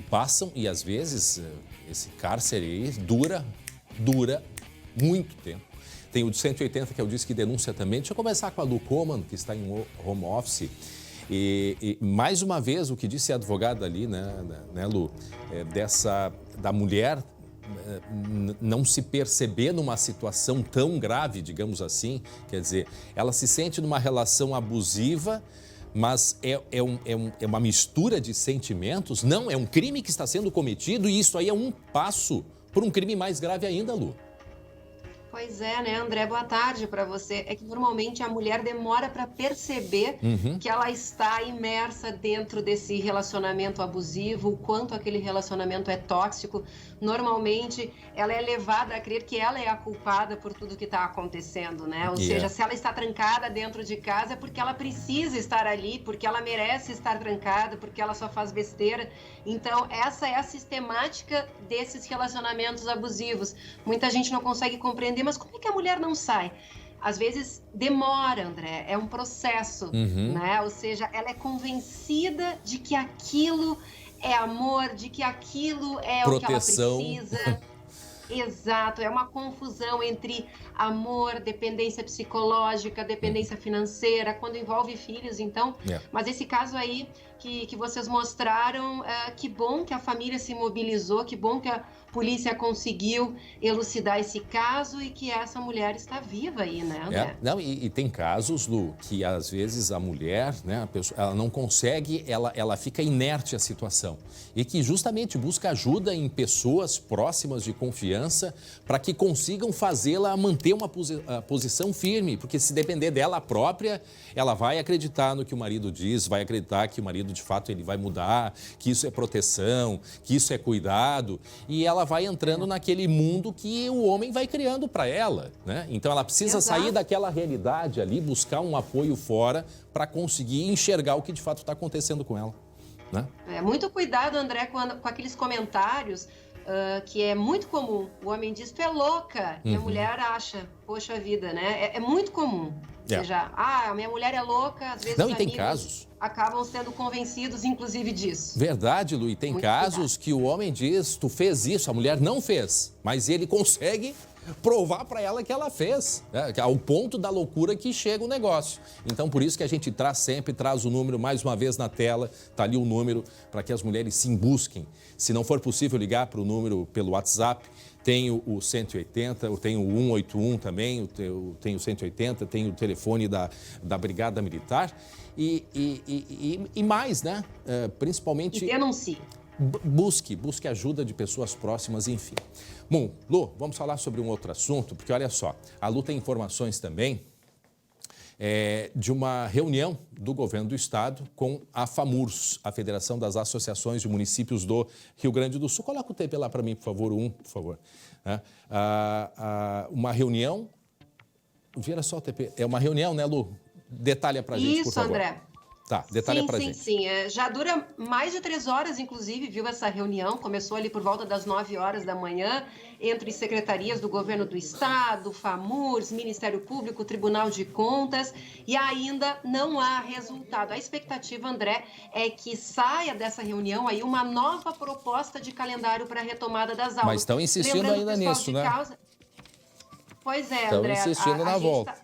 passam e às vezes esse cárcere aí dura muito tempo. Tem o de 180, que é o Disque Denúncia também. Deixa eu começar com a Lu Coman, que está em home office. E mais uma vez, o que disse a advogada ali, né Lu, da mulher não se perceber numa situação tão grave, digamos assim. Quer dizer, ela se sente numa relação abusiva, mas é uma mistura de sentimentos. Não, é um crime que está sendo cometido e isso aí é um passo para um crime mais grave ainda, Lu. Pois é, né, André? Boa tarde para você. É que normalmente a mulher demora para perceber que ela está imersa dentro desse relacionamento abusivo, o quanto aquele relacionamento é tóxico. Normalmente ela é levada a crer que ela é a culpada por tudo que está acontecendo, né? Ou seja, se ela está trancada dentro de casa é porque ela precisa estar ali, porque ela merece estar trancada, porque ela só faz besteira. Então, essa é a sistemática desses relacionamentos abusivos. Muita gente não consegue compreender, mas como é que a mulher não sai? Às vezes demora, André, é um processo, né? Ou seja, ela é convencida de que aquilo é amor, de que aquilo é proteção. O que ela precisa. Exato, é uma confusão entre amor, dependência psicológica, dependência financeira, quando envolve filhos, então. Mas esse caso aí que vocês mostraram, que bom que a família se mobilizou, que bom que a polícia conseguiu elucidar esse caso e que essa mulher está viva aí, né, André? Não, e tem casos, Lu, que às vezes a mulher, né, ela não consegue, ela fica inerte à situação e que justamente busca ajuda em pessoas próximas de confiança para que consigam fazê-la manter uma posição firme, porque se depender dela própria, ela vai acreditar no que o marido diz, vai acreditar que o marido de fato ele vai mudar, que isso é proteção, que isso é cuidado, e ela vai entrando naquele mundo que o homem vai criando para ela, né? Então ela precisa sair daquela realidade ali, buscar um apoio fora para conseguir enxergar o que de fato está acontecendo com ela, né? Muito cuidado, André, com aqueles comentários que é muito comum. O homem diz, tu é louca, e a mulher acha, poxa vida, né? É muito comum. Ou seja, a minha mulher é louca, às vezes e tem casos acabam sendo convencidos, inclusive, disso. Verdade, Lu, e tem casos que o homem diz, tu fez isso, a mulher não fez, mas ele consegue provar para ela que ela fez, ao ponto da loucura que chega o negócio. Então, por isso que a gente traz o número mais uma vez na tela, tá ali o número para que as mulheres se busquem. Se não for possível ligar para o número pelo WhatsApp, tem o 180, eu tenho o 181 também, eu tenho o 180, tem o telefone da Brigada Militar e mais, né? Principalmente... E denuncie. Busque ajuda de pessoas próximas, enfim. Bom, Lu, vamos falar sobre um outro assunto, porque olha só, a Lu tem informações também de uma reunião do governo do estado com a FAMURS, a Federação das Associações de Municípios do Rio Grande do Sul. Coloca o TP lá para mim, por favor, por favor. Uma reunião... Vira só o TP. É uma reunião, né, Lu? Detalha para a gente, por favor. Isso, André. Tá, detalha pra gente. Sim. Já dura mais de 3 horas, inclusive, viu, essa reunião. Começou ali por volta das 9 horas da manhã, entre secretarias do Governo do Estado, FAMURS, Ministério Público, Tribunal de Contas, e ainda não há resultado. A expectativa, André, é que saia dessa reunião aí uma nova proposta de calendário para a retomada das aulas. Mas estão insistindo ainda nisso, né? Pois é, André. Estão insistindo na volta.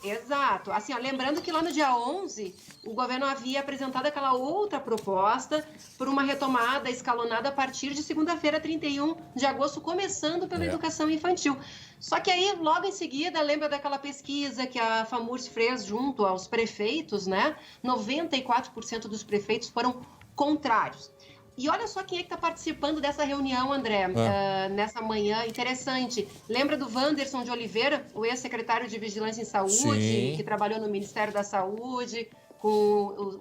Exato. Assim, lembrando que lá no dia 11, o governo havia apresentado aquela outra proposta por uma retomada escalonada a partir de segunda-feira, 31 de agosto, começando pela educação infantil. Só que aí, logo em seguida, lembra daquela pesquisa que a FAMURS fez junto aos prefeitos, né? 94% dos prefeitos foram contrários. E olha só quem é que está participando dessa reunião, André, nessa manhã interessante. Lembra do Wanderson de Oliveira, o ex-secretário de Vigilância em Saúde, Sim. que trabalhou no Ministério da Saúde, com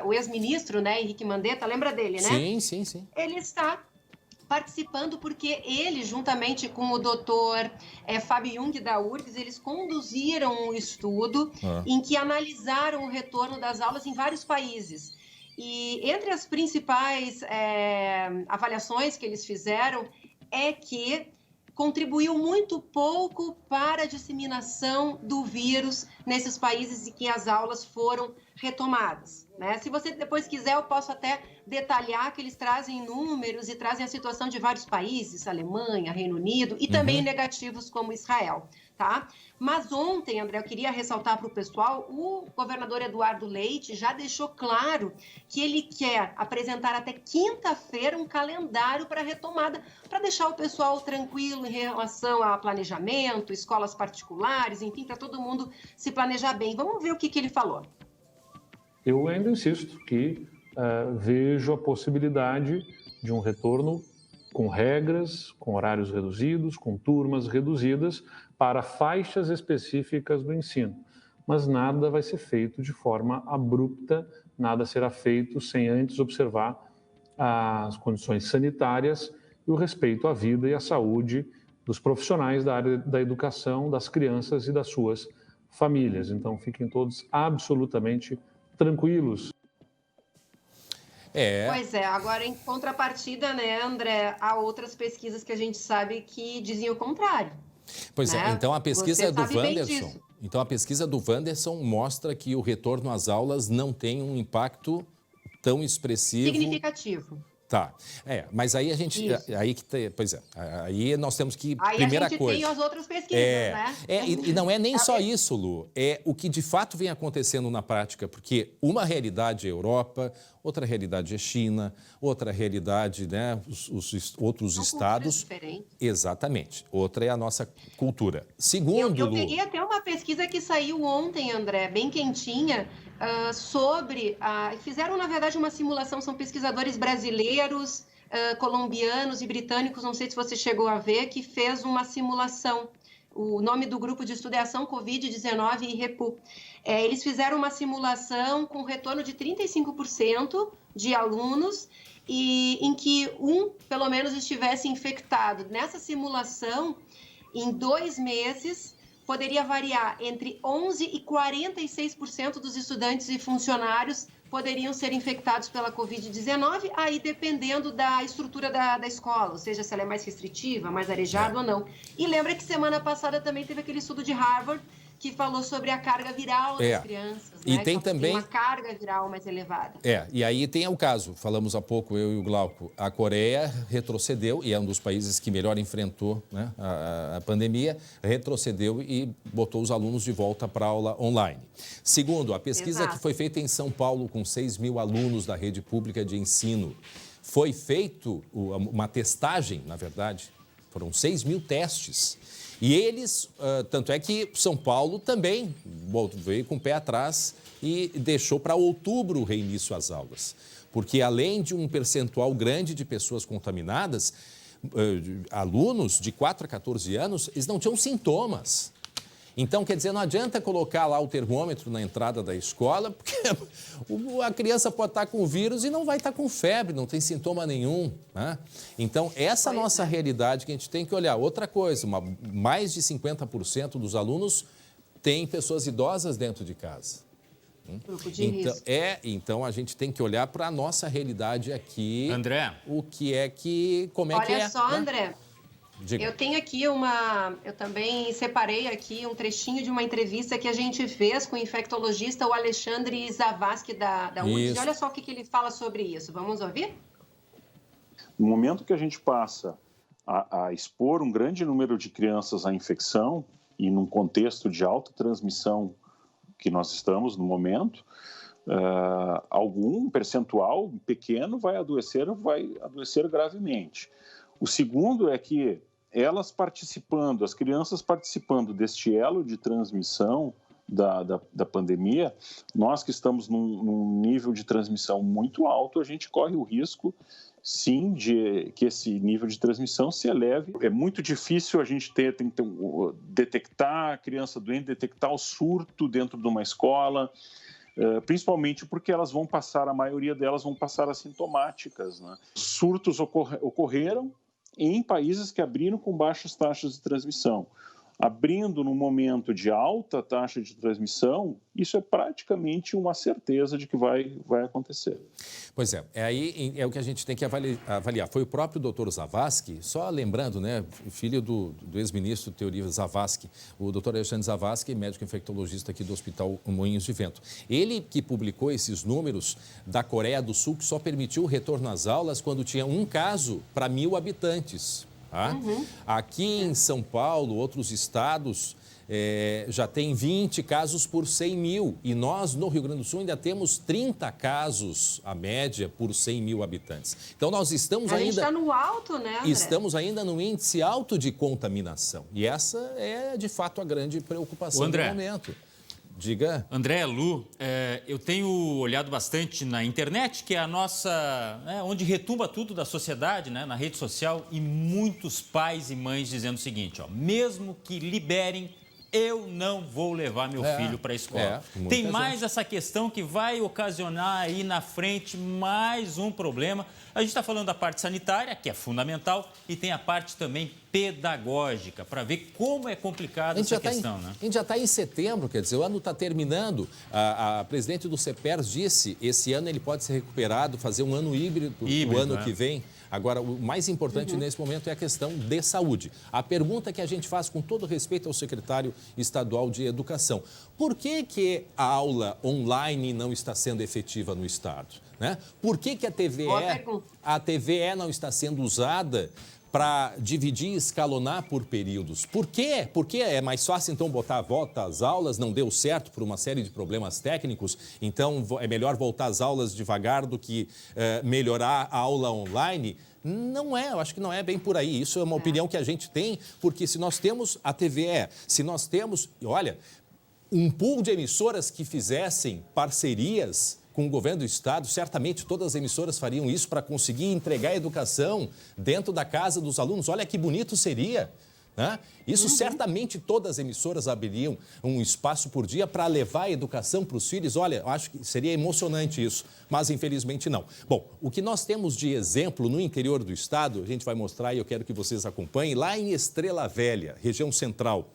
o ex-ministro, né, Henrique Mandetta, lembra dele, né? Sim. Ele está participando porque ele, juntamente com o doutor Fábio Jung da URGS, eles conduziram um estudo em que analisaram o retorno das aulas em vários países. E entre as principais avaliações que eles fizeram é que contribuiu muito pouco para a disseminação do vírus nesses países em que as aulas foram retomadas, né? Se você depois quiser, eu posso até detalhar que eles trazem números e trazem a situação de vários países, Alemanha, Reino Unido, e também negativos como Israel, tá? Mas ontem, André, eu queria ressaltar para o pessoal, o governador Eduardo Leite já deixou claro que ele quer apresentar até quinta-feira um calendário para a retomada, para deixar o pessoal tranquilo em relação a planejamento, escolas particulares, enfim, para todo mundo se planejar bem. Vamos ver o que ele falou. Eu ainda insisto que vejo a possibilidade de um retorno com regras, com horários reduzidos, com turmas reduzidas para faixas específicas do ensino. Mas nada vai ser feito de forma abrupta, nada será feito sem antes observar as condições sanitárias e o respeito à vida e à saúde dos profissionais da área da educação, das crianças e das suas famílias. Então, fiquem todos absolutamente tranquilos. Pois é, agora em contrapartida, né, André, há outras pesquisas que a gente sabe que dizem o contrário. Pois né? Então a pesquisa do sabe bem Wanderson. disso. Então a pesquisa do Wanderson mostra que o retorno às aulas não tem um impacto tão expressivo. Significativo. Tá. Mas aí a gente. Aí nós temos que. Aí primeira a gente coisa. tem as outras pesquisas, né? E não é nem só isso, Lu. É o que de fato vem acontecendo na prática, porque uma realidade é Europa, outra realidade é China, outra realidade, né? Os outros estados. Diferentes. Exatamente. Outra é a nossa cultura. Segundo, eu Lu. peguei até uma pesquisa que saiu ontem, André, bem quentinha. Sobre... fizeram, na verdade, uma simulação, são pesquisadores brasileiros, colombianos e britânicos, não sei se você chegou a ver, que fez uma simulação. O nome do grupo de estudo é Ação Covid-19 e Repu. Eles fizeram uma simulação com retorno de 35% de alunos e em que pelo menos, estivesse infectado. Nessa simulação, em 2 meses... poderia variar entre 11% e 46% dos estudantes e funcionários poderiam ser infectados pela Covid-19, aí dependendo da estrutura da escola, ou seja, se ela é mais restritiva, mais arejada ou não. E lembra que semana passada também teve aquele estudo de Harvard que falou sobre a carga viral das crianças, E né? tem também uma carga viral mais elevada. E aí tem o caso, falamos há pouco, eu e o Glauco, a Coreia retrocedeu, e é um dos países que melhor enfrentou, né, a pandemia, retrocedeu e botou os alunos de volta para a aula online. Segundo, a pesquisa que foi feita em São Paulo com 6 mil alunos da rede pública de ensino, foi feito uma testagem, na verdade, foram 6 mil testes. E eles, tanto é que São Paulo também veio com o pé atrás e deixou para outubro o reinício às aulas. Porque além de um percentual grande de pessoas contaminadas, alunos de 4 a 14 anos, eles não tinham sintomas. Então, quer dizer, não adianta colocar lá o termômetro na entrada da escola, porque a criança pode estar com o vírus e não vai estar com febre, não tem sintoma nenhum, né? Então, essa nossa realidade que a gente tem que olhar. Outra coisa, mais de 50% dos alunos têm pessoas idosas dentro de casa. Grupo de risco. Então, a gente tem que olhar para a nossa realidade aqui. André. Como é que é? Olha só, né? André. Diga. Eu tenho aqui eu também separei aqui um trechinho de uma entrevista que a gente fez com o infectologista, o Alexandre Zavascki da UFRJ. Olha só o que ele fala sobre isso. Vamos ouvir? No momento que a gente passa a expor um grande número de crianças à infecção e num contexto de alta transmissão que nós estamos no momento, algum percentual pequeno vai adoecer gravemente. O segundo é que as crianças participando deste elo de transmissão da pandemia, nós que estamos num nível de transmissão muito alto, a gente corre o risco, sim, de que esse nível de transmissão se eleve. É muito difícil a gente detectar a criança doente, detectar o surto dentro de uma escola, principalmente porque a maioria delas vão passar assintomáticas, né? Surtos ocorreram em países que abriram com baixas taxas de transmissão. Abrindo num momento de alta taxa de transmissão, isso é praticamente uma certeza de que vai acontecer. Pois é, é o que a gente tem que avaliar. Foi o próprio doutor Zavascki, só lembrando, né, filho do ex-ministro Teori Zavascki, o doutor Alexandre Zavascki, médico infectologista aqui do Hospital Moinhos de Vento. Ele que publicou esses números da Coreia do Sul, que só permitiu o retorno às aulas quando tinha um caso para 1.000 habitantes. Aqui em São Paulo, outros estados já tem 20 casos por 100 mil. E nós, no Rio Grande do Sul, ainda temos 30 casos, a média, por 100 mil habitantes. Então, nós estamos ainda... A gente está no alto, né, André? Estamos ainda no índice alto de contaminação. E essa é, de fato, a grande preocupação do momento. Diga. André, Lu, eu tenho olhado bastante na internet, que é a nossa... onde retumba tudo da sociedade, né, na rede social, e muitos pais e mães dizendo o seguinte, mesmo que liberem, eu não vou levar meu filho para a escola. Tem mais essa questão que vai ocasionar aí na frente mais um problema. A gente está falando da parte sanitária, que é fundamental, e tem a parte também pedagógica, para ver como é complicada essa questão, né? A gente já está em setembro, quer dizer, o ano está terminando. A presidente do CEPERS disse, esse ano ele pode ser recuperado, fazer um ano híbrido o ano que vem. Agora, o mais importante nesse momento é a questão de saúde. A pergunta que a gente faz com todo respeito ao secretário estadual de Educação: por que a aula online não está sendo efetiva no estado? Né? Por que a TVE não está sendo usada para dividir e escalonar por períodos? Por quê? Porque é mais fácil, então, botar a volta às aulas, não deu certo por uma série de problemas técnicos, então é melhor voltar às aulas devagar do que melhorar a aula online? Não é, eu acho que não é bem por aí. Isso é uma opinião que a gente tem, porque se nós temos a TVE, se nós temos, olha, um pool de emissoras que fizessem parcerias com o governo do estado, certamente todas as emissoras fariam isso para conseguir entregar a educação dentro da casa dos alunos. Olha que bonito seria, né? Isso certamente todas as emissoras abririam um espaço por dia para levar a educação para os filhos. Olha, eu acho que seria emocionante isso, mas infelizmente não. Bom, o que nós temos de exemplo no interior do estado, a gente vai mostrar e eu quero que vocês acompanhem, lá em Estrela Velha, região central.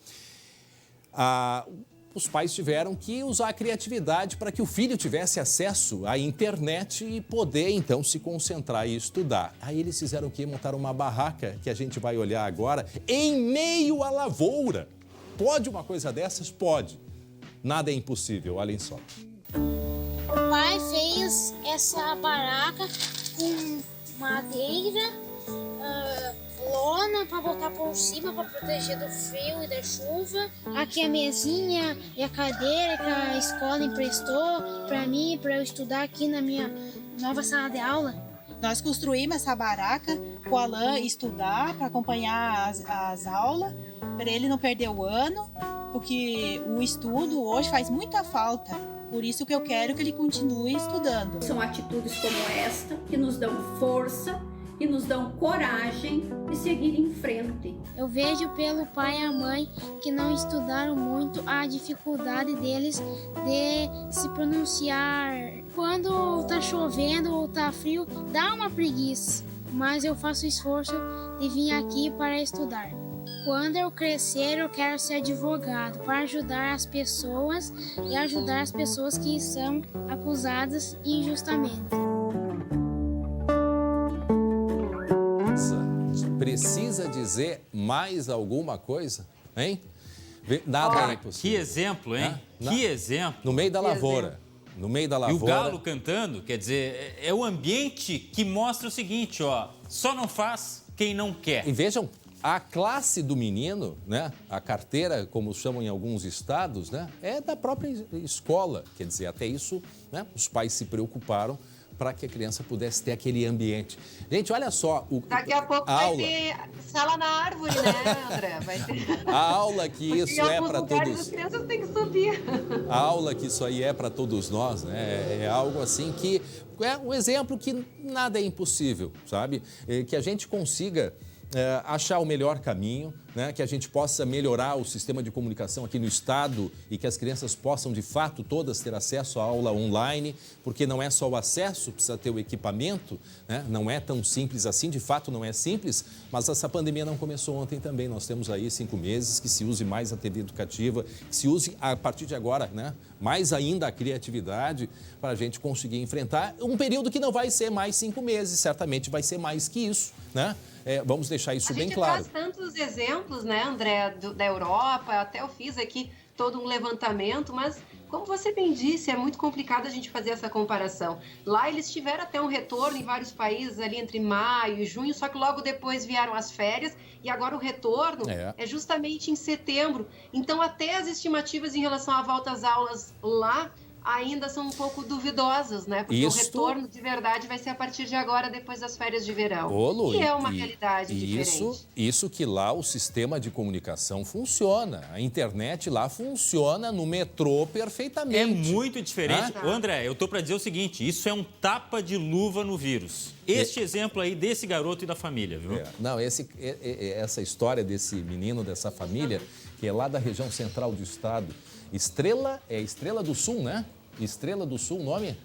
Os pais tiveram que usar a criatividade para que o filho tivesse acesso à internet e poder, então, se concentrar e estudar. Aí eles fizeram o quê? Montaram uma barraca, que a gente vai olhar agora, em meio à lavoura. Pode uma coisa dessas? Pode. Nada é impossível, olhem só. O pai fez essa barraca com madeira, lona para botar por cima para proteger do frio e da chuva. Aqui a mesinha e a cadeira que a escola emprestou para mim, para eu estudar aqui na minha nova sala de aula. Nós construímos essa barraca para o Alan estudar, para acompanhar as aulas, para ele não perder o ano, porque o estudo hoje faz muita falta. Por isso que eu quero que ele continue estudando. São atitudes como esta que nos dão força e nos dão coragem de seguir em frente. Eu vejo pelo pai e a mãe que não estudaram muito a dificuldade deles de se pronunciar. Quando tá chovendo ou tá frio, dá uma preguiça, mas eu faço esforço de vir aqui para estudar. Quando eu crescer, eu quero ser advogado para ajudar as pessoas e ajudar as pessoas que são acusadas injustamente. Precisa dizer mais alguma coisa, hein? Nada é impossível. Que exemplo, hein? Que exemplo. No meio da lavoura. No meio da lavoura. E o galo cantando, quer dizer, é o ambiente que mostra o seguinte, ó, só não faz quem não quer. E vejam, a classe do menino, né, a carteira, como chamam em alguns estados, né, é da própria escola. Quer dizer, até isso, né, os pais se preocuparam para que a criança pudesse ter aquele ambiente. Gente, olha só... Daqui a pouco vai ter sala na árvore, né, André? Vai ter... A aula que isso é para todos... As crianças têm que subir. A aula que isso aí é para todos nós, né? É algo assim que... É um exemplo que nada é impossível, sabe? Que a gente consiga achar o melhor caminho, né? Que a gente possa melhorar o sistema de comunicação aqui no estado e que as crianças possam, de fato, todas ter acesso à aula online, porque não é só o acesso, precisa ter o equipamento, né? Não é tão simples assim, de fato não é simples, mas essa pandemia não começou ontem também. Nós temos aí 5 meses, que se use mais a TV educativa, que se use a partir de agora, né? Mais ainda a criatividade para a gente conseguir enfrentar um período que não vai ser mais 5 meses, certamente vai ser mais que isso, né? Vamos deixar isso bem claro. A gente traz tantos exemplos, né, André, da Europa, até eu fiz aqui todo um levantamento, mas como você bem disse, é muito complicado a gente fazer essa comparação. Lá eles tiveram até um retorno em vários países ali entre maio e junho, só que logo depois vieram as férias e agora o retorno é justamente em setembro. Então até as estimativas em relação à volta às aulas lá ainda são um pouco duvidosas, né? Porque o retorno de verdade vai ser a partir de agora, depois das férias de verão. Ô, Lu, e é uma realidade diferente. Isso que lá o sistema de comunicação funciona. A internet lá funciona no metrô perfeitamente. É muito diferente. Ô, André, eu tô para dizer o seguinte, isso é um tapa de luva no vírus. Este exemplo aí desse garoto e da família, viu? Não, essa história desse menino, dessa família, que é lá da região central do estado, Estrela do Sul, né? Estrela do Sul, o nome?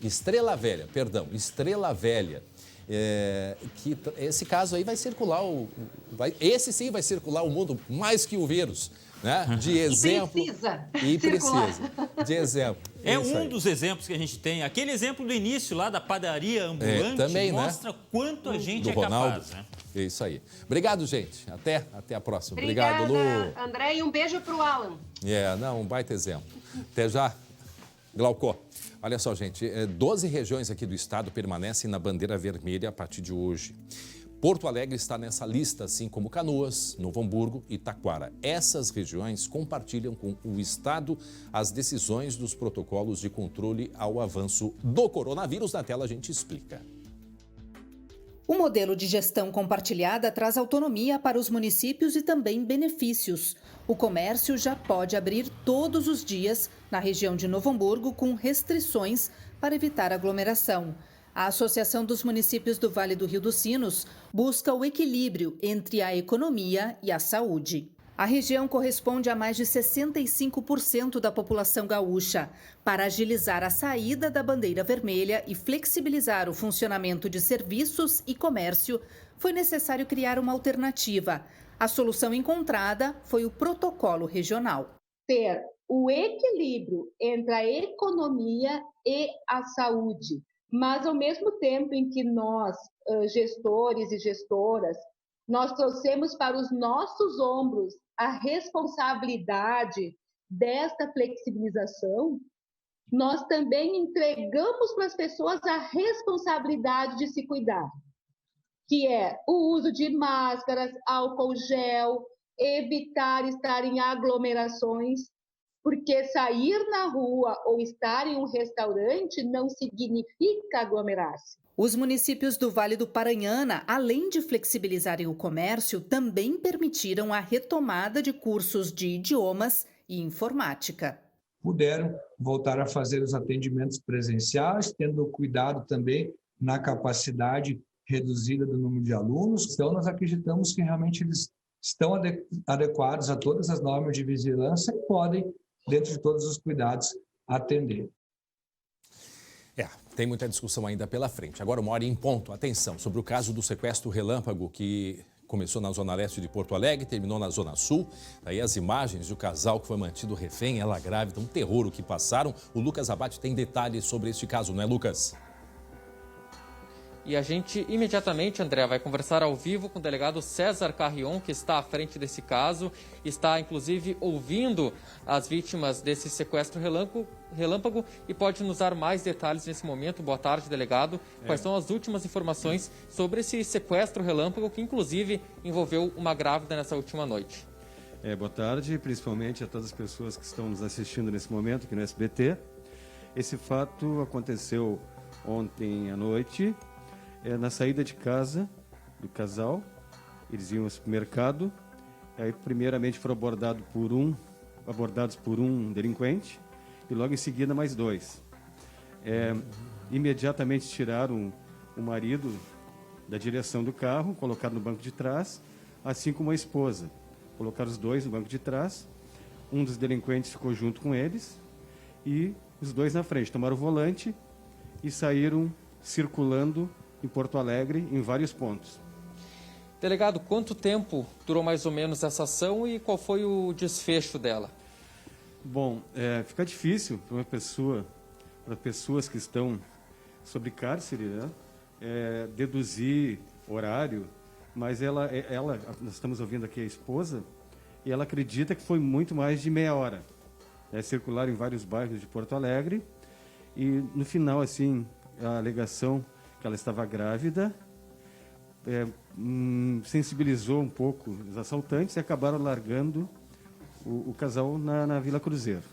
Estrela Velha, perdão, Estrela Velha. Esse caso aí vai circular, esse sim vai circular o mundo mais que o vírus, né? De exemplo. E precisa. De exemplo. É um dos exemplos que a gente tem. Aquele exemplo do início lá da padaria ambulante também, mostra quanto a gente do é Ronaldo. capaz, né? É isso aí. Obrigado, gente. Até a próxima. Obrigada, obrigado, Lu. André, e um beijo pro Alan. Um baita exemplo. Até já, Glaucó. Olha só, gente, 12 regiões aqui do estado permanecem na bandeira vermelha a partir de hoje. Porto Alegre está nessa lista, assim como Canoas, Novo Hamburgo e Taquara. Essas regiões compartilham com o estado as decisões dos protocolos de controle ao avanço do coronavírus. Na tela a gente explica. O modelo de gestão compartilhada traz autonomia para os municípios e também benefícios. O comércio já pode abrir todos os dias na região de Novo Hamburgo com restrições para evitar aglomeração. A Associação dos Municípios do Vale do Rio dos Sinos busca o equilíbrio entre a economia e a saúde. A região corresponde a mais de 65% da população gaúcha. Para agilizar a saída da bandeira vermelha e flexibilizar o funcionamento de serviços e comércio, foi necessário criar uma alternativa. A solução encontrada foi o protocolo regional. Ter o equilíbrio entre a economia e a saúde, mas ao mesmo tempo em que nós, gestores e gestoras, nós trouxemos para os nossos ombros a responsabilidade desta flexibilização, nós também entregamos para as pessoas a responsabilidade de se cuidar, que é o uso de máscaras, álcool gel, evitar estar em aglomerações, porque sair na rua ou estar em um restaurante não significa aglomerar-se. Os municípios do Vale do Paranhana, além de flexibilizarem o comércio, também permitiram a retomada de cursos de idiomas e informática. Puderam voltar a fazer os atendimentos presenciais, tendo cuidado também na capacidade reduzida do número de alunos. Então, nós acreditamos que realmente eles estão adequados a todas as normas de vigilância e podem, dentro de todos os cuidados, atender. Tem muita discussão ainda pela frente. Agora, 1h em ponto. Atenção, sobre o caso do sequestro relâmpago que começou na zona leste de Porto Alegre, terminou na zona sul. Aí as imagens do casal que foi mantido refém, ela grávida, um terror o que passaram. O Lucas Abate tem detalhes sobre este caso, não é, Lucas? E a gente imediatamente, André, vai conversar ao vivo com o delegado César Carrion, que está à frente desse caso, está inclusive ouvindo as vítimas desse sequestro relâmpago e pode nos dar mais detalhes nesse momento. Boa tarde, delegado. Quais são as últimas informações sobre esse sequestro relâmpago que inclusive envolveu uma grávida nessa última noite? Boa tarde, principalmente a todas as pessoas que estão nos assistindo nesse momento aqui no SBT. Esse fato aconteceu ontem à noite. Na saída de casa do casal, eles iam ao supermercado, aí primeiramente foram abordados por um delinquente e logo em seguida mais 2. Imediatamente tiraram o marido da direção do carro, colocaram no banco de trás, assim como a esposa. Colocaram os 2 no banco de trás, um dos delinquentes ficou junto com eles e os 2 na frente. Tomaram o volante e saíram circulando em Porto Alegre, em vários pontos. Delegado, quanto tempo durou mais ou menos essa ação e qual foi o desfecho dela? Bom, fica difícil para pessoas que estão sob cárcere, né? Deduzir horário, mas ela, nós estamos ouvindo aqui a esposa, e ela acredita que foi muito mais de meia hora. Circularam em vários bairros de Porto Alegre e no final, assim, a alegação que ela estava grávida, sensibilizou um pouco os assaltantes e acabaram largando o casal na Vila Cruzeiro.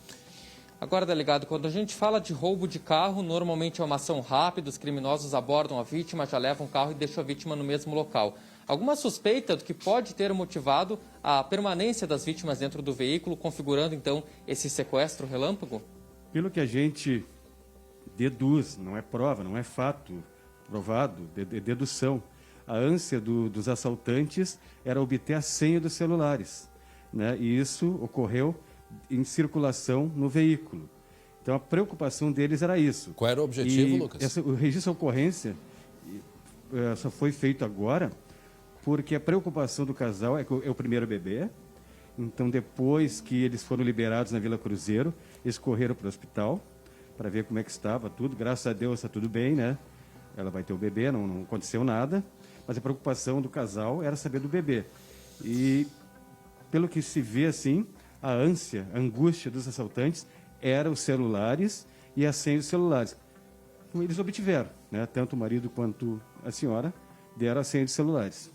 Agora, delegado, quando a gente fala de roubo de carro, normalmente é uma ação rápida, os criminosos abordam a vítima, já levam o carro e deixam a vítima no mesmo local. Alguma suspeita do que pode ter motivado a permanência das vítimas dentro do veículo, configurando então esse sequestro relâmpago? Pelo que a gente deduz, não é prova, não é fato provado, dedução. A ânsia dos assaltantes era obter a senha dos celulares, né? E isso ocorreu em circulação no veículo. Então a preocupação deles era isso. Qual era o objetivo, Lucas? O registro de ocorrência só foi feito agora porque a preocupação do casal é o primeiro bebê. Então depois que eles foram liberados na Vila Cruzeiro, eles correram para o hospital para ver como é que estava tudo. Graças a Deus está tudo bem, né? Ela vai ter o bebê, não aconteceu nada, mas a preocupação do casal era saber do bebê. E, pelo que se vê assim, a ânsia, a angústia dos assaltantes eram os celulares e a senha dos celulares. Então, eles obtiveram, né? Tanto o marido quanto a senhora deram a senha dos celulares.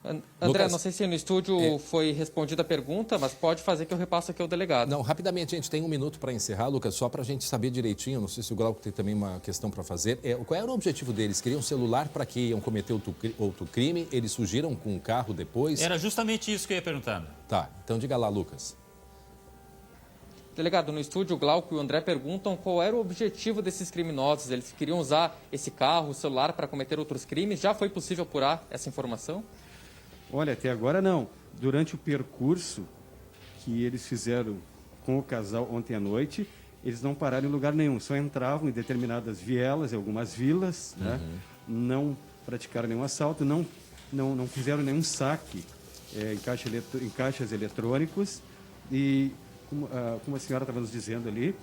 André, Lucas, não sei se no estúdio foi respondida a pergunta, mas pode fazer que eu repasso aqui ao delegado. Não, rapidamente, a gente tem 1 minuto para encerrar, Lucas, só para a gente saber direitinho, não sei se o Glauco tem também uma questão para fazer. Qual era o objetivo deles? Queriam celular para que iam cometer outro crime? Eles fugiram com o carro depois? Era justamente isso que eu ia perguntar. Tá, então diga lá, Lucas. Delegado, no estúdio, o Glauco e o André perguntam qual era o objetivo desses criminosos. Eles queriam usar esse carro, o celular, para cometer outros crimes? Já foi possível apurar essa informação? Olha, até agora não. Durante o percurso que eles fizeram com o casal ontem à noite, eles não pararam em lugar nenhum, só entravam em determinadas vielas, em algumas vilas, né? Não praticaram nenhum assalto, não fizeram nenhum saque em caixas eletrônicos e, como a senhora estava nos dizendo ali,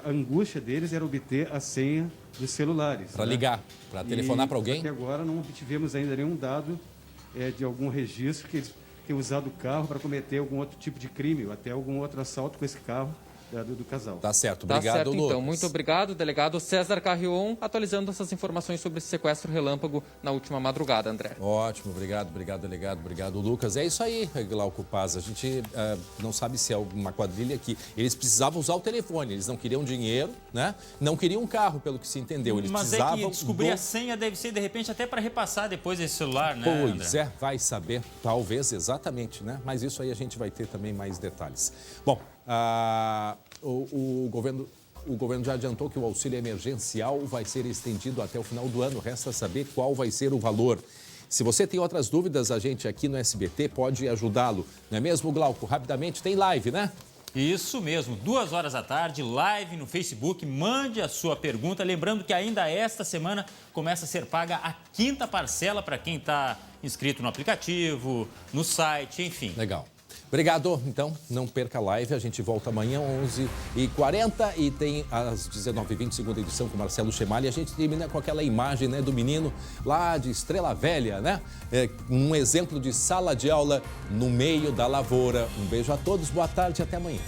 a angústia deles era obter a senha dos celulares. Para ligar, para telefonar para alguém? Até agora não obtivemos ainda nenhum dado de algum registro que eles tenham usado o carro para cometer algum outro tipo de crime ou até algum outro assalto com esse carro do casal. Tá certo, obrigado, certo, Lucas. Então, muito obrglauco, delegado César Carrion, atualizando essas informações sobre esse sequestro relâmpago na última madrugada, André. Ótimo, obrigado, delegado, obrigado, Lucas. É isso aí, Glauco Paz, a gente não sabe se é uma quadrilha que eles precisavam usar o telefone, eles não queriam dinheiro, né? Não queriam um carro, pelo que se entendeu, eles precisavam... Mas é que descobrir a senha deve ser, de repente, até para repassar depois esse celular, né, Pois André? Vai saber, talvez, exatamente, né? Mas isso aí a gente vai ter também mais detalhes. Bom, o governo o governo já adiantou que o auxílio emergencial vai ser estendido até o final do ano. Resta saber qual vai ser o valor. Se você tem outras dúvidas, a gente aqui no SBT pode ajudá-lo. Não é mesmo, Glauco? Rapidamente, tem live, né? Isso mesmo, 2 horas da tarde, live no Facebook, mande a sua pergunta. Lembrando que ainda esta semana começa a ser paga a 5ª parcela para quem está inscrito no aplicativo, no site, enfim. Legal. Obrigado. Então, não perca a live. A gente volta amanhã, 11h40 e tem às 19h20, segunda edição com Marcelo Chemali. A gente termina com aquela imagem, né, do menino lá de Estrela Velha, né? Um exemplo de sala de aula no meio da lavoura. Um beijo a todos, boa tarde e até amanhã.